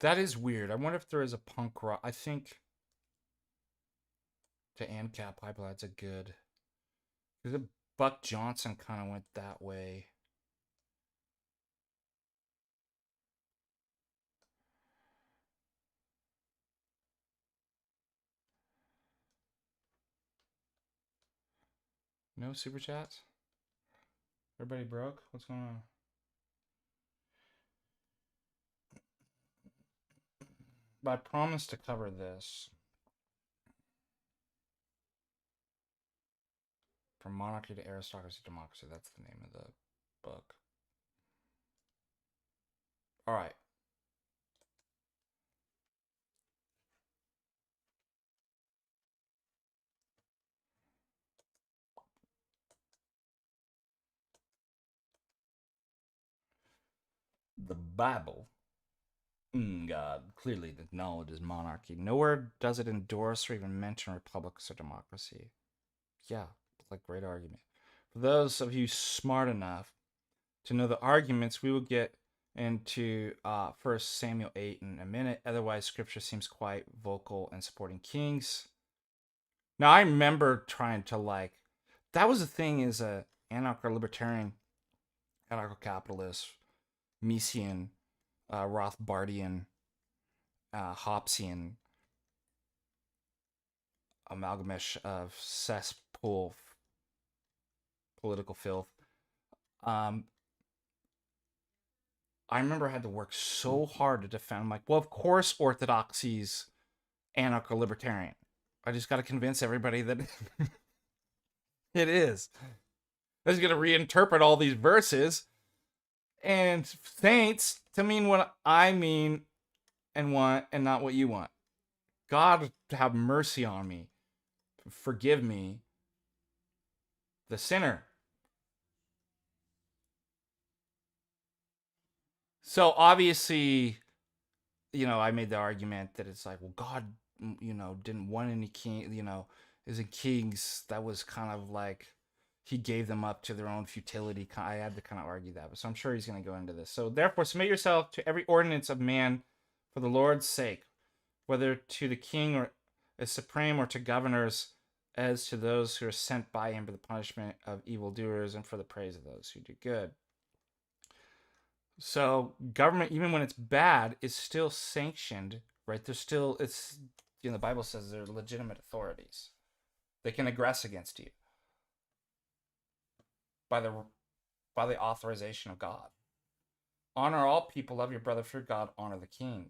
That is weird. I wonder if there is a punk rock. I think the ANCAP Pipelight's a good. Because Buck Johnson kind of went that way. No super chats? Everybody broke? What's going on? But I promised to cover this. From Monarchy to Aristocracy, Democracy. That's the name of the book. All right. The Bible. God clearly acknowledges monarchy. Nowhere does it endorse or even mention republics or democracy. Yeah, like great argument. For those of you smart enough to know the arguments, we will get into 1 Samuel 8 in a minute. Otherwise, scripture seems quite vocal in supporting kings. Now, I remember trying to like, that was the thing as a anarcho-libertarian, anarcho-capitalist, Misesian, Rothbardian, Hobbesian amalgamation of cesspool political filth. I remember I had to work so hard to defend. I'm like, well, of course, orthodoxy's anarcho-libertarian. I just got to convince everybody that it is. I was going to reinterpret all these verses and saints to mean what I mean and want and not what you want. God have mercy on me. Forgive me, the sinner. So obviously, I made the argument that it's like, well, God, didn't want any king, isn't kings. That was kind of like he gave them up to their own futility. I had to kind of argue that, but so I'm sure he's going to go into this. So therefore, submit yourself to every ordinance of man for the Lord's sake, whether to the king or as supreme or to governors, as to those who are sent by him for the punishment of evildoers and for the praise of those who do good. So government, even when it's bad, is still sanctioned, right? There's still, it's, the Bible says they're legitimate authorities. They can aggress against you by the authorization of God. Honor all people, love your brother, fear God, honor the king.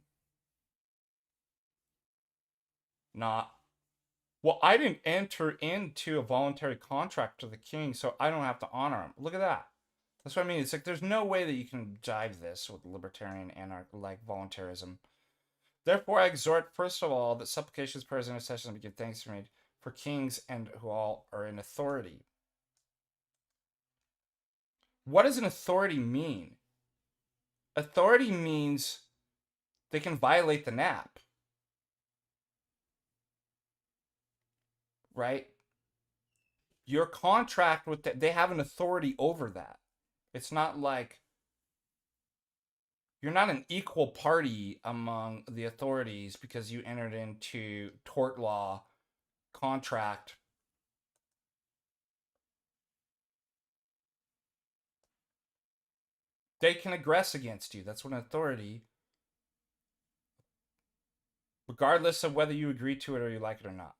Not, well, I didn't enter into a voluntary contract to the king, so I don't have to honor him. Look at that. That's what I mean. It's like there's no way that you can jive this with libertarian like voluntarism. Therefore, I exhort, first of all, that supplications, prayers, and intercessions be given thanks for me for kings and who all are in authority. What does an authority mean? Authority means they can violate the nap, right? Your contract with they have an authority over that. It's not like you're not an equal party among the authorities because you entered into tort law contract. They can aggress against you. That's what an authority, regardless of whether you agree to it or you like it or not.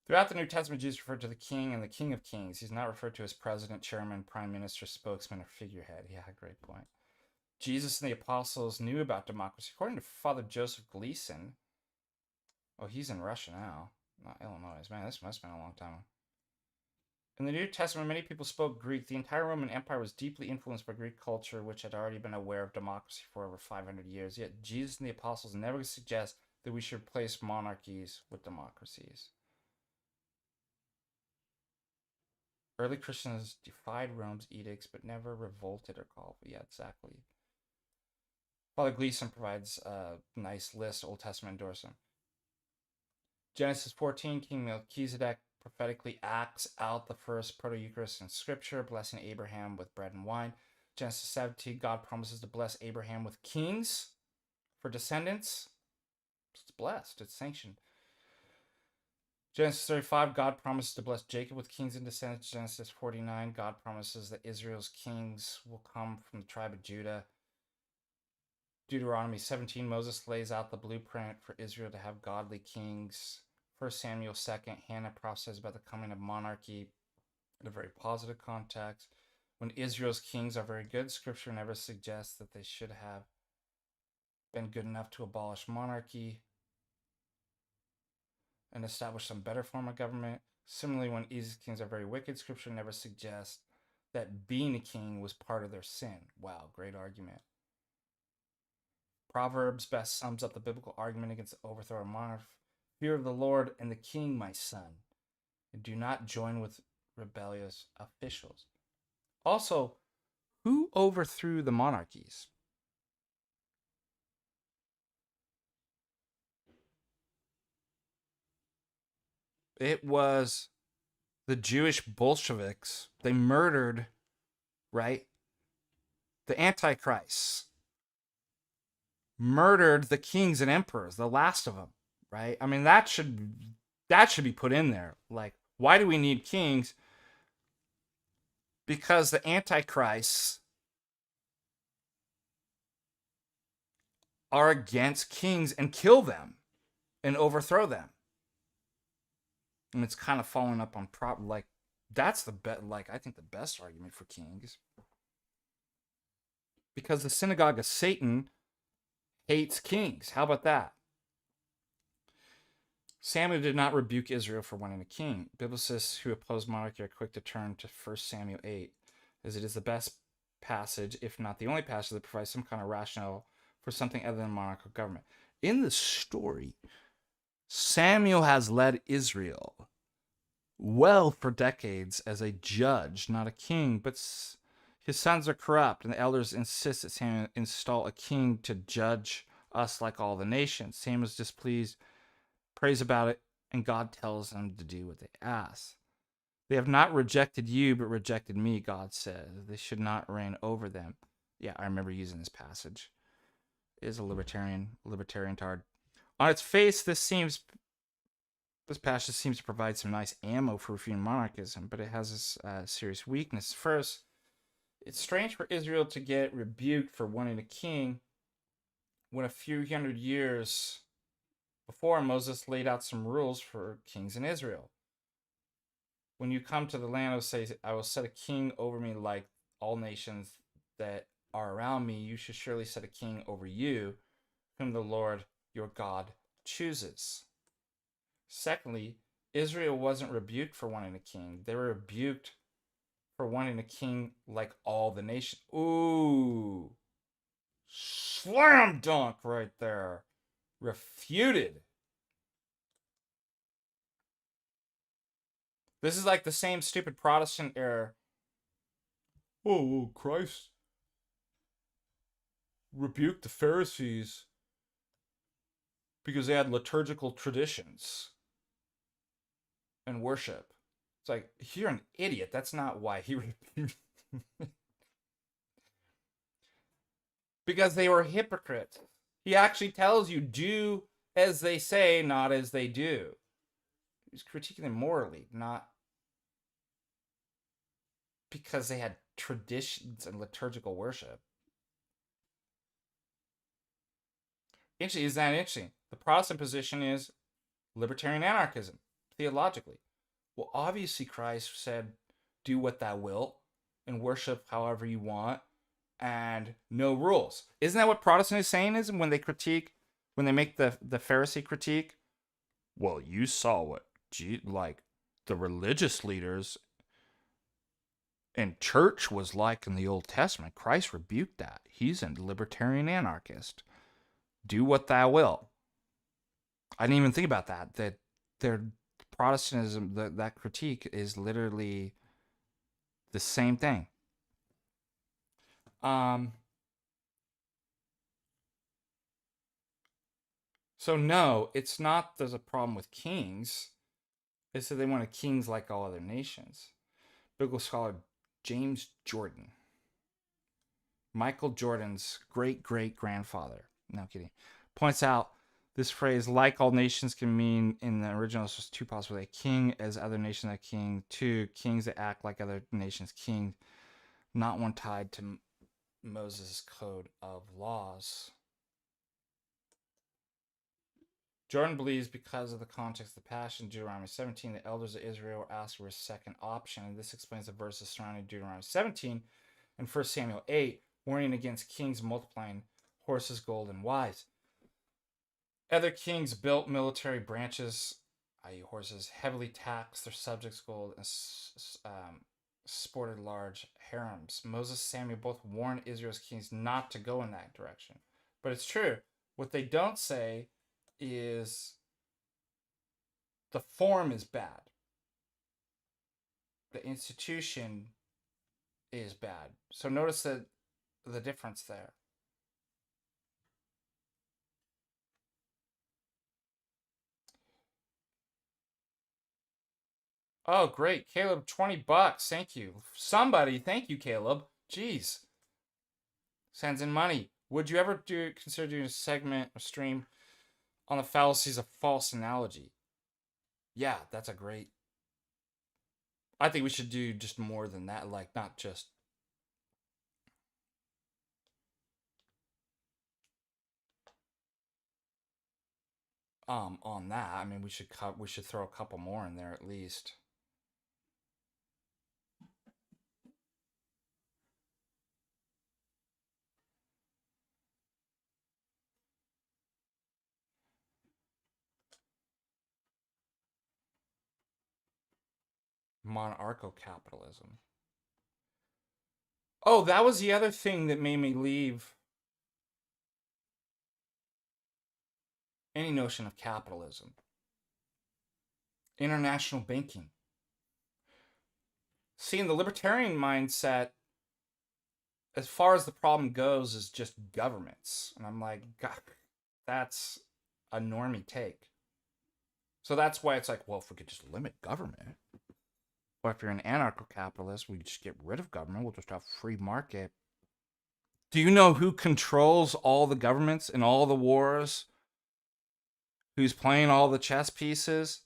Throughout the New Testament, Jesus referred to the King and the King of Kings. He's not referred to as president, chairman, prime minister, spokesman, or figurehead. Yeah, great point. Jesus and the apostles knew about democracy. According to Father Joseph Gleason, oh, he's in Russia now, not Illinois. Man, this must have been a long time. In the New Testament, many people spoke Greek. The entire Roman Empire was deeply influenced by Greek culture, which had already been aware of democracy for over 500 years. Yet Jesus and the apostles never suggest that we should replace monarchies with democracies. Early Christians defied Rome's edicts, but never revolted or called. Yeah, exactly. Father Gleason provides a nice list of Old Testament endorsement. Genesis 14, King Melchizedek prophetically acts out the first proto-Eucharist in Scripture, blessing Abraham with bread and wine. Genesis 17, God promises to bless Abraham with kings for descendants. It's blessed. It's sanctioned. Genesis 35, God promises to bless Jacob with kings and descendants. Genesis 49, God promises that Israel's kings will come from the tribe of Judah. Deuteronomy 17, Moses lays out the blueprint for Israel to have godly kings. 1 Samuel 2, Hannah prophesies about the coming of monarchy in a very positive context. When Israel's kings are very good, Scripture never suggests that they should have been good enough to abolish monarchy and establish some better form of government. Similarly, when Israel's kings are very wicked, Scripture never suggests that being a king was part of their sin. Wow, great argument. Proverbs best sums up the biblical argument against the overthrow of monarchy. Fear of the Lord and the king, my son, and do not join with rebellious officials. Also, who overthrew the monarchies? It was the Jewish Bolsheviks. They murdered, right? The Antichrists. Murdered the kings and emperors, the last of them, right? I mean, that should be put in there. Like, why do we need kings? Because the Antichrists are against kings and kill them and overthrow them. And it's kind of following up on that's the I think the best argument for kings. Because the synagogue of Satan hates kings. How about that? Samuel did not rebuke Israel for wanting a king. Biblicists who oppose monarchy are quick to turn to 1 Samuel 8, as it is the best passage, if not the only passage, that provides some kind of rationale for something other than monarchical government. In the story, Samuel has led Israel well for decades as a judge, not a king, but his sons are corrupt, and the elders insist that Samuel install a king to judge us like all the nations. Samuel is displeased, prays about it, and God tells them to do what they ask. They have not rejected you, but rejected me, God says. They should not reign over them. Yeah, I remember using this passage. It is a libertarian tard. On its face, this passage seems to provide some nice ammo for refuting monarchism, but it has this serious weakness. First, it's strange for Israel to get rebuked for wanting a king when a few hundred years before Moses laid out some rules for kings in Israel. When you come to the land, I will set a king over me like all nations that are around me. You should surely set a king over you, whom the Lord your God chooses. Secondly, Israel wasn't rebuked for wanting a king. They were rebuked for wanting a king like all the nations. Ooh. Slam dunk right there. Refuted. This is like the same stupid Protestant error. Oh, Christ rebuked the Pharisees because they had liturgical traditions and worship. It's like, you're an idiot. That's not why he rebuked. Because they were hypocrites. He actually tells you, do as they say, not as they do. He's critiquing them morally, not because they had traditions and liturgical worship. Interesting. Is that interesting? The Protestant position is libertarian anarchism, theologically. Well, obviously Christ said, do what thou wilt and worship however you want and no rules. Isn't that what Protestant is saying is when they critique, when they make the Pharisee critique? Well, you saw what like the religious leaders and church was like in the Old Testament. Christ rebuked that. He's a libertarian anarchist. Do what thou wilt. I didn't even think about that. That their Protestantism, that critique is literally the same thing. So no, it's not there's a problem with kings. It's that they want kings like all other nations. Biblical scholar James Jordan, Michael Jordan's great-great-grandfather, no kidding, points out this phrase, like all nations, can mean in the original it's just two possible: a king as other nations a king, two kings that act like other nations king, not one tied to Moses' code of laws. Jordan believes because of the context of the Passion, Deuteronomy 17, the elders of Israel were asked for a second option, and this explains the verses surrounding Deuteronomy 17 and 1 Samuel 8, warning against kings multiplying horses, gold, and wives. Other kings built military branches, i.e. horses, heavily taxed their subjects' gold, and sported large harems. Moses and Samuel both warned Israel's kings not to go in that direction. But it's true. What they don't say is the form is bad. The institution is bad. So notice that the difference there. Oh, great. Caleb, $20. Thank you. Somebody, thank you, Caleb. Jeez. Sends in money. Would you ever consider doing a segment or stream on the fallacies of false analogy? Yeah, that's a great. I think we should do just more than that, like not just on that. I mean, we should throw a couple more in there at least. Monarcho-capitalism. Oh, that was the other thing that made me leave any notion of capitalism. International banking. See, in the libertarian mindset, as far as the problem goes, is just governments. And I'm like, God, that's a normie take. So that's why it's like, well, if we could just limit government. Or if you're an anarcho-capitalist, we just get rid of government. We'll just have free market. Do you know who controls all the governments and all the wars? Who's playing all the chess pieces?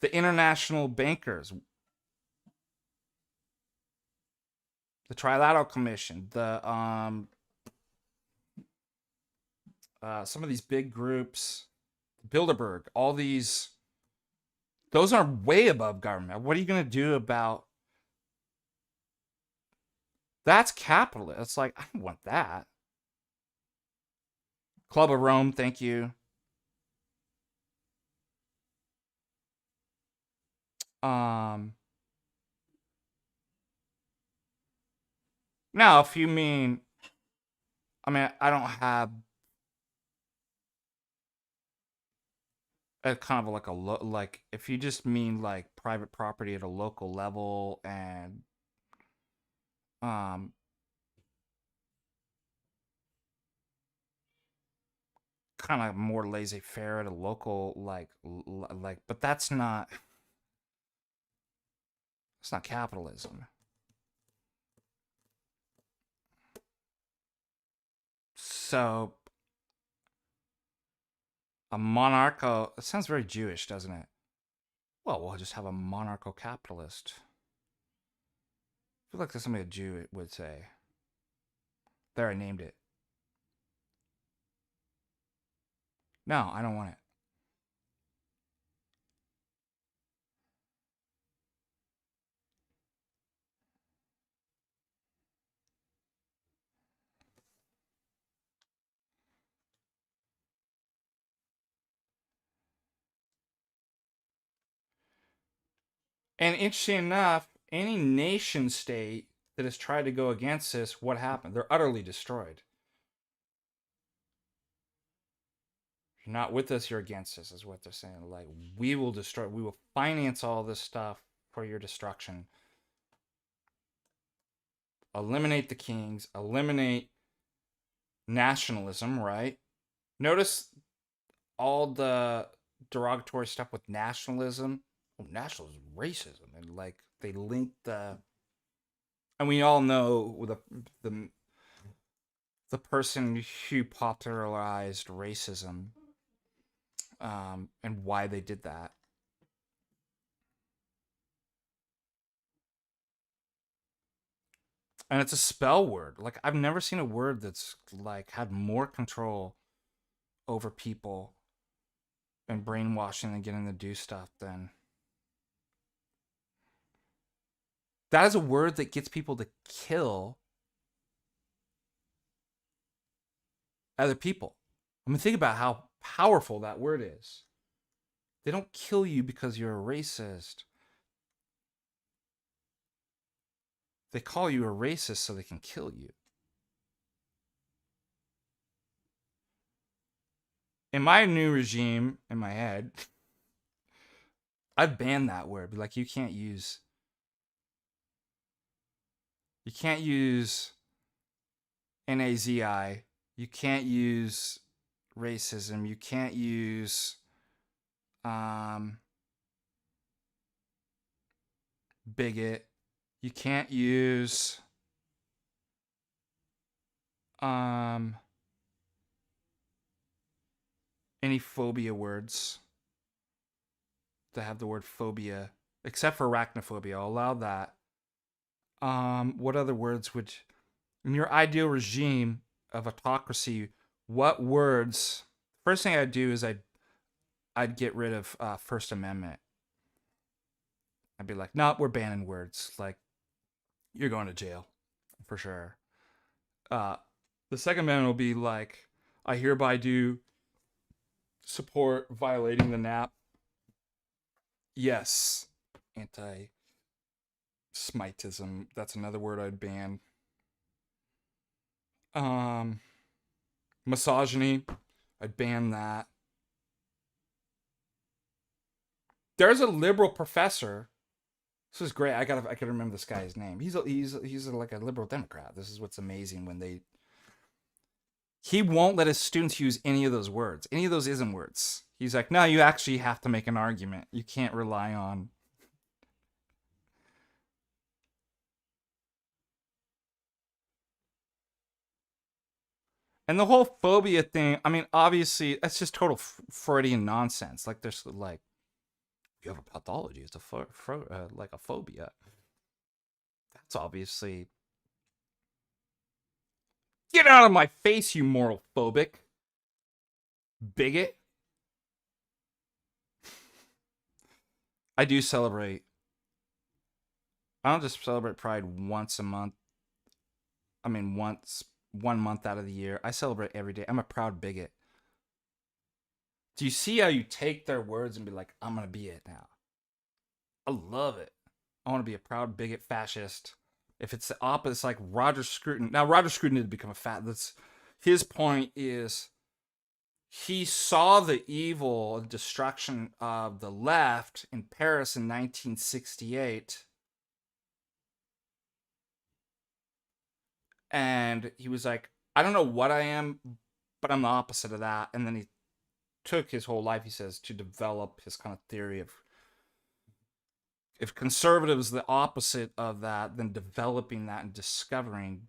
The international bankers. The Trilateral Commission. The some of these big groups. Bilderberg. All these. Those are way above government. What are you going to do about... That's capitalist. It's like, I don't want that. Club of Rome, thank you. Now, if you mean... I mean, I don't have... kind of like like if you just mean like private property at a local level and um kind of more laissez-faire at a local like, but that's not, it's not capitalism. So a monarcho, it sounds very Jewish, doesn't it? Well, we'll just have a monarcho capitalist. I feel like that's something a Jew would say. There, I named it. No, I don't want it. And interesting enough, any nation state that has tried to go against this, what happened? They're utterly destroyed. If you're not with us, you're against us, is what they're saying. Like, we will destroy, we will finance all this stuff for your destruction. Eliminate the kings, eliminate nationalism, right? Notice all the derogatory stuff with nationalism. Oh, nationalism, racism, and like they link the, and we all know the person who popularized racism, and why they did that. And it's a spell word. Like I've never seen a word that's like had more control over people and brainwashing and getting to do stuff than that is a word that gets people to kill other people. I mean, think about how powerful that word is. They don't kill you because you're a racist. They call you a racist so they can kill you. In my new regime, in my head, I'd ban that word. Be like, you can't use NAZI. You can't use racism. You can't use bigot. You can't use any phobia words that have the word phobia, except for arachnophobia. I'll allow that. What other words would, in your ideal regime of autocracy, what words? First thing I'd do is I'd get rid of First Amendment. I'd be like, nope, we're banning words. Like, you're going to jail for sure. The Second Amendment will be like, I hereby do support violating the NAP. Yes, anti-Semitism. That's another word I'd ban. Misogyny. I'd ban that. There's a liberal professor. This is great. I could remember this guy's name. He's like a liberal Democrat. This is what's amazing when he won't let his students use any of those words, any of those ism words. He's like, no, you actually have to make an argument. You can't rely on. And the whole phobia thing, I mean, obviously, that's just total Freudian nonsense. Like, there's like, you have a pathology. It's like a phobia. That's obviously. Get out of my face, you moral phobic bigot. I do celebrate. I don't just celebrate Pride once a month. I mean, once 1 month out of the year. I celebrate every day. I'm a proud bigot. Do you see how you take their words and be like, I'm going to be it now? I love it. I want to be a proud bigot fascist. If it's the opposite, it's like Roger Scruton. Now, Roger Scruton did become a fat. His point is he saw the evil and destruction of the left in Paris in 1968. And he was like, I don't know what I am, but I'm the opposite of that. And then he took his whole life, he says, to develop his kind of theory of, if conservatives the opposite of that, then developing that and discovering.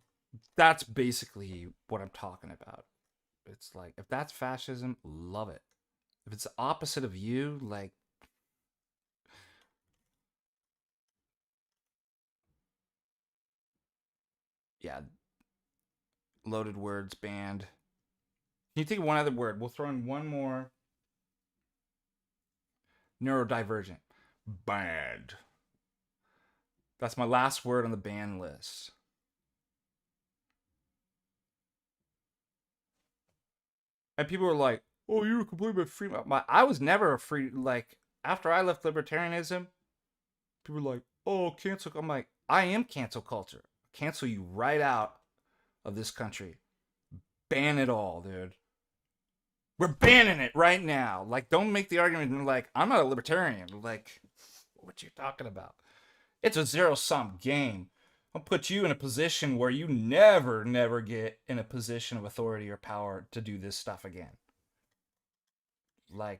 That's basically what I'm talking about. It's like, if that's fascism, love it. If it's the opposite of you, like, yeah, loaded words banned. Can you think of one other word? We'll throw in one more. Neurodivergent. Banned. That's my last word on the ban list. And people were like, oh, you're completely free. I was never a free, like, after I left libertarianism, people were like, oh, cancel. I'm like, I am cancel culture. Cancel you right out of this country. Ban it all, dude. We're banning it right now. Like, don't make the argument like, I'm not a libertarian. Like, what you talking about? It's a zero-sum game. I'll put you in a position where you never get in a position of authority or power to do this stuff again. Like,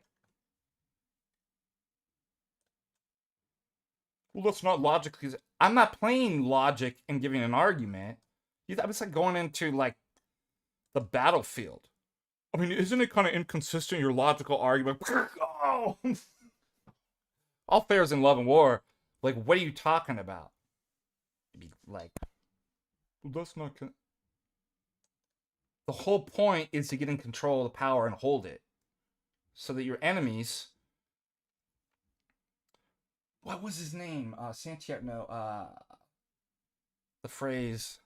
well, that's not logically. I'm not playing logic and giving an argument. It's like going into, like, the battlefield. I mean, isn't it kind of inconsistent, your logical argument? Oh! All fair is in love and war. Like, what are you talking about? Like, well, that's not. The whole point is to get in control of the power and hold it, so that your enemies. What was his name? Santiago. No. The phrase,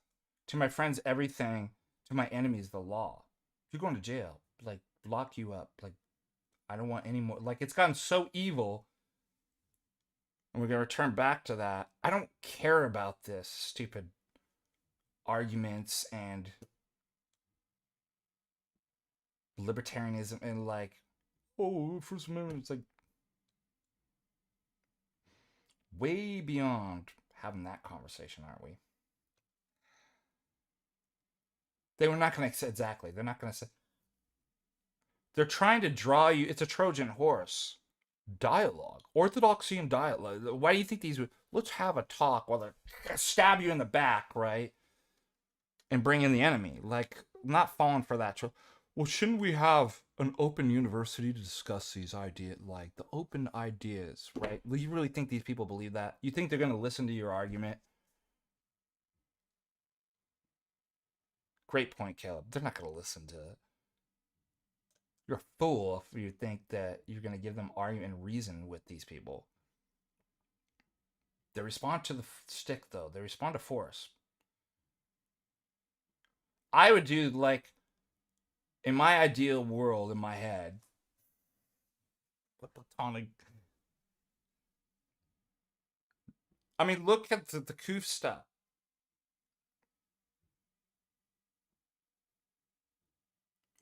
"To my friends, everything. To my enemies, the law." If you're going to jail, like, lock you up. Like, I don't want any more. Like, it's gotten so evil. And we're going to return back to that. I don't care about this stupid arguments and libertarianism and, like, oh, First Amendment. It's like way beyond having that conversation, aren't we? They were not going to say exactly. They're not going to say. They're trying to draw you. It's a Trojan horse. Dialogue. Orthodoxy and dialogue. Why do you think these would. Let's have a talk while they stab you in the back, right? And bring in the enemy. Like, I'm not falling for that. Well, shouldn't we have an open university to discuss these ideas? Like, the open ideas, right? Well, you really think these people believe that? You think they're going to listen to your argument? Great point, Caleb. They're not going to listen to it. You're a fool if you think that you're going to give them argument and reason with these people. They respond to the stick, though. They respond to force. I would do, like, in my ideal world, in my head, what platonic. I mean, look at the Koof stuff.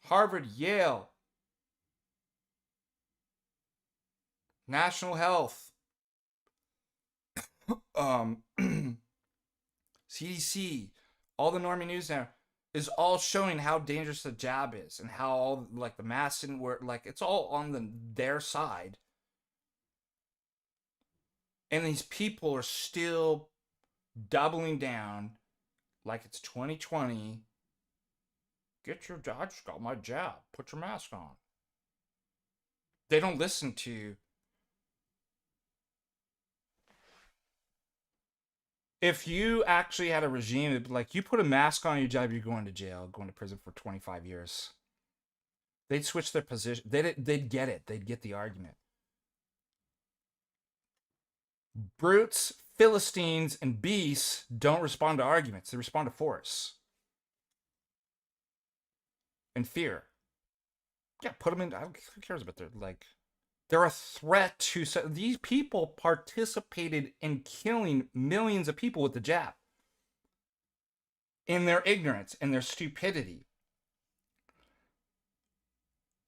Harvard, Yale, National Health, CDC, all the Norwegian Nous now is all showing how dangerous the jab is and how all, like, the mask didn't work. Like, it's all on their side. And these people are still doubling down like it's 2020. Get your jab. I just got my jab. Put your mask on. They don't listen to. If you actually had a regime that, like, you put a mask on your jab, you're going to jail, going to prison for 25 years. They'd switch their position. They'd get it. They'd get the argument. Brutes, Philistines, and beasts don't respond to arguments. They respond to force and fear. Yeah, put them in. Who cares about their, like? They're a threat to. These people participated in killing millions of people with the jab. In their ignorance and their stupidity.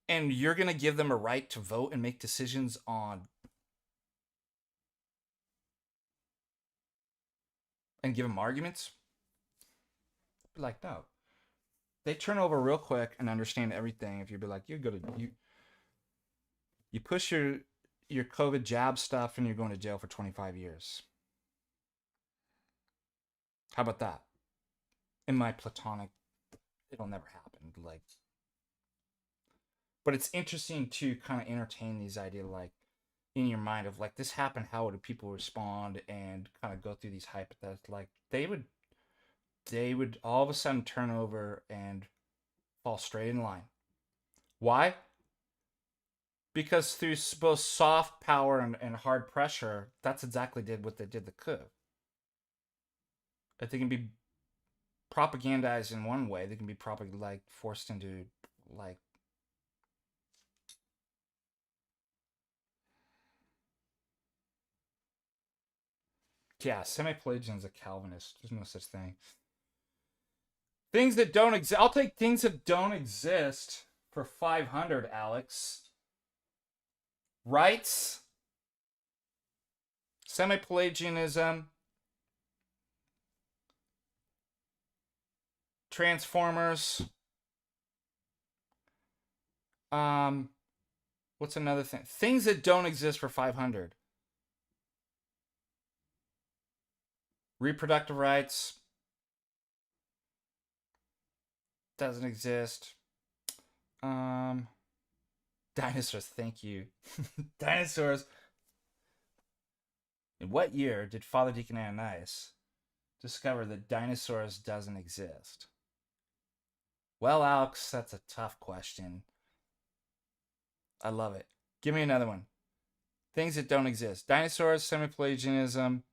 and you're going to give them a right to vote and make decisions on and give them arguments? Like, no. They turn over real quick and understand everything. If you'd be like, you push your COVID jab stuff and you're going to jail for 25 years. How about that? In my platonic, it'll never happen. Like, but it's interesting to kind of entertain these ideas, like, in your mind of like, this happened, how would people respond, and kind of go through these hypotheses. Like, they would all of a sudden turn over and fall straight in line. Why? Because through both soft power and hard pressure, that's exactly what they did the coup. If they can be propagandized in one way, they can be like forced into like. Yeah, semi-Pelagian is a Calvinist. There's no such thing. Things that don't exist. I'll take things that don't exist for 500, Alex. Rights. Semi-Pelagianism. Transformers. What's another thing? Things that don't exist for 500. Reproductive rights. Doesn't exist. Dinosaurs, thank you. Dinosaurs. In what year did Father Deacon Ananias discover that dinosaurs doesn't exist? Well, Alex, that's a tough question. I love it. Give me another one. Things that don't exist. Dinosaurs, semi-Pelagianism,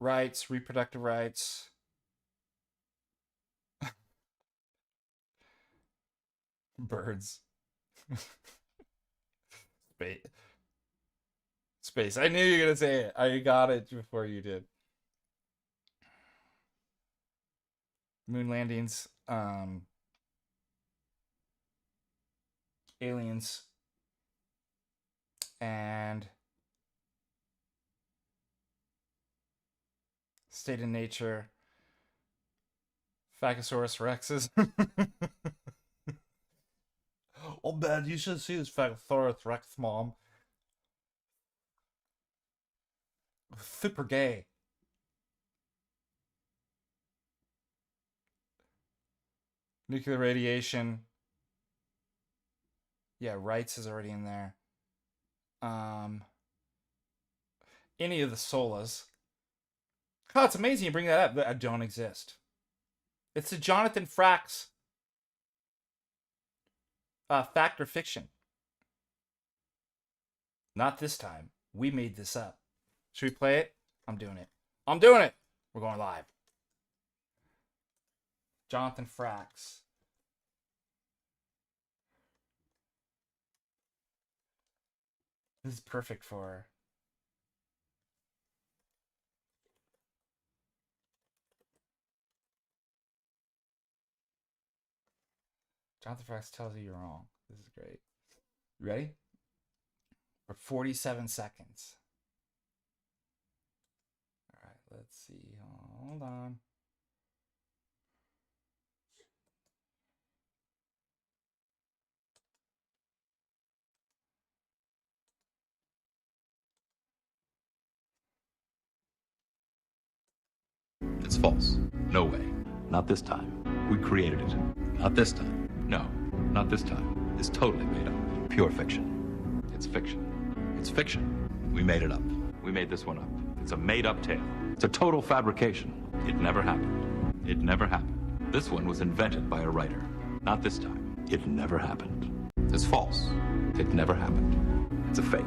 rights, reproductive rights. Birds. Space. I knew you were going to say it. I got it before you did. Moon landings. Aliens. And state of nature. Phagosaurus rexes. Oh, man, you should see this Phagosaurus rex, Mom. Super gay. Nuclear radiation. Yeah, rights is already in there. Any of the solas. Oh, it's amazing you bring that up. That don't exist. It's the Jonathan Frakes. Fact or fiction? Not this time. We made this up. Should we play it? I'm doing it. I'm doing it. We're going live. Jonathan Frakes. This is perfect for. Jonathan Frakes tells you you're wrong. This is great. You ready? For 47 seconds. All right, let's see. Hold on. It's false. No way. Not this time. We created it. Not this time. No, not this time. It's totally made up. Pure fiction. It's fiction. It's fiction. We made it up. We made this one up. It's a made-up tale. It's a total fabrication. It never happened. It never happened. This one was invented by a writer. Not this time. It never happened. It's false. It never happened. It's a fake.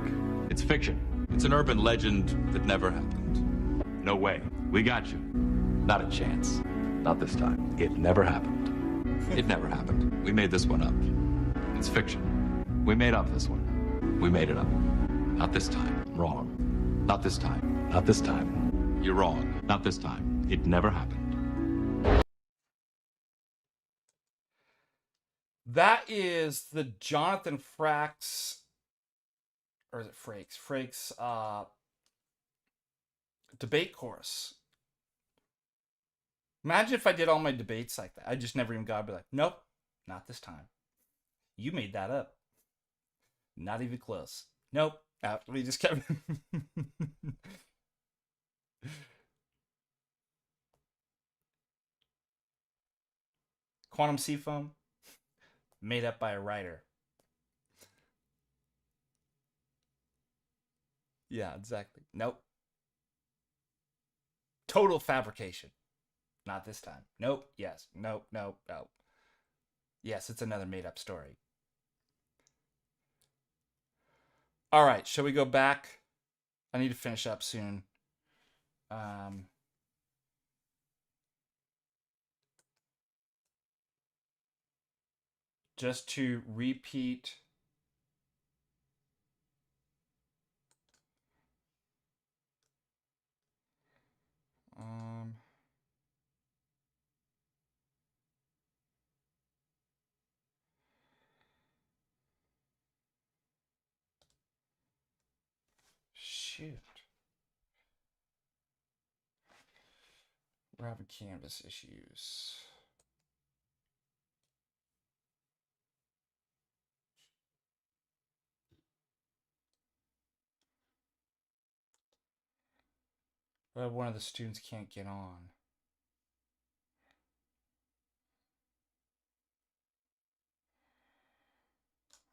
It's fiction. It's an urban legend that never happened. No way. We got you. Not a chance. Not this time. It never happened. It never happened. We made this one up. It's fiction. We made up this one. We made it up. Not this time. Wrong. Not this time. Not this time. You're wrong. Not this time. It never happened. That is the Jonathan Frakes, or is it Frakes? Frakes debate course. Imagine if I did all my debates like that. I just never even got to be like, nope, not this time. You made that up. Not even close. Nope. We just kept. Quantum seafoam, made up by a writer. Yeah, exactly. Nope. Total fabrication. Not this time. Nope. Yes. Nope. Nope. Nope. Yes, it's another made up story. All right. Shall we go back? I need to finish up soon. Just to repeat. Shoot. We're having Canvas issues. But one of the students can't get on.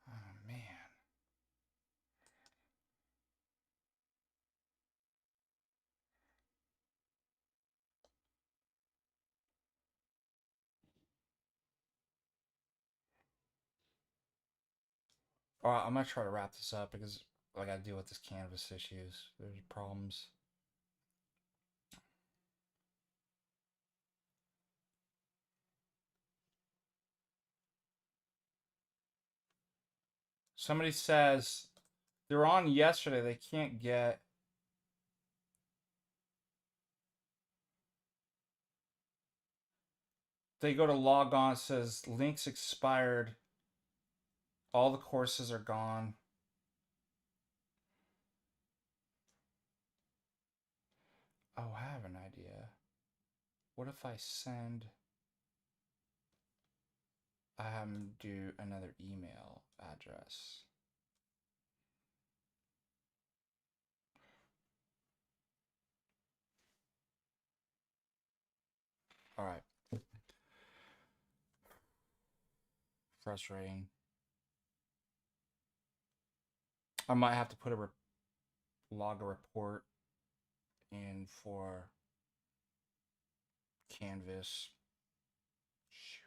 Oh, man. All right, I'm going to try to wrap this up because I got to deal with this Canvas issues. There's problems. Somebody says they were on yesterday. They can't get. They go to log on. It says links expired. All the courses are gone. Oh, I have an idea. What if I send. I have them do another email address. All right. Frustrating. I might have to put log a report in for Canvas. Shoot.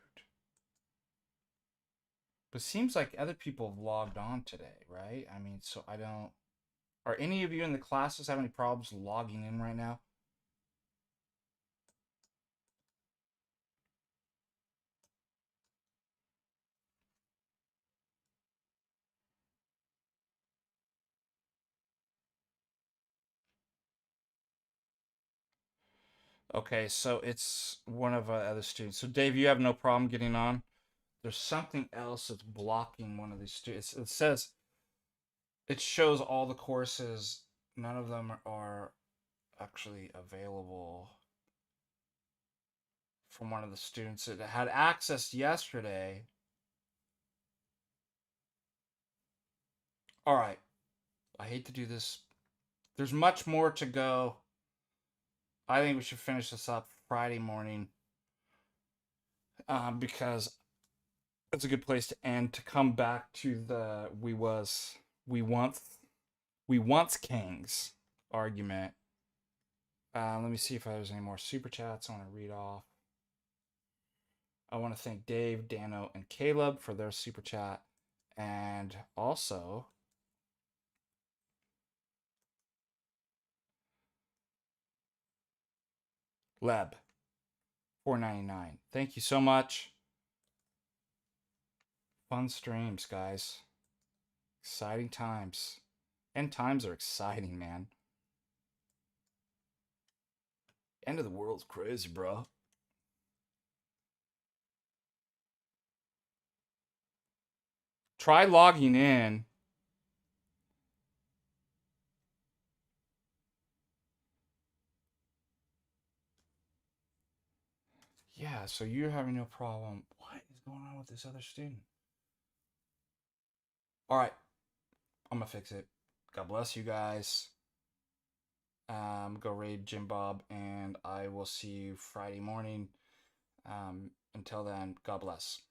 But it seems like other people have logged on today, right? I mean, so I don't. Are any of you in the classes have any problems logging in right now? Okay, so it's one of our other students. So Dave, you have no problem getting on? There's something else that's blocking one of these students. It says it shows all the courses. None of them are actually available from one of the students that had access yesterday. All right. I hate to do this. There's much more to go. I think we should finish this up Friday morning because it's a good place to end, to come back to the we once kings argument. Let me see if there's any more super chats I want to read off. I want to thank Dave, Dano, and Caleb for their super chat, and also Leb, $4.99. Thank you so much. Fun streams, guys. Exciting times. And times are exciting, man. End of the world's crazy, bro. try logging in. Yeah, so you're having no problem. What is going on with this other student? All right, I'm gonna fix it. God bless you guys. Go raid Jim Bob, and I will see you Friday morning. Until then, God bless.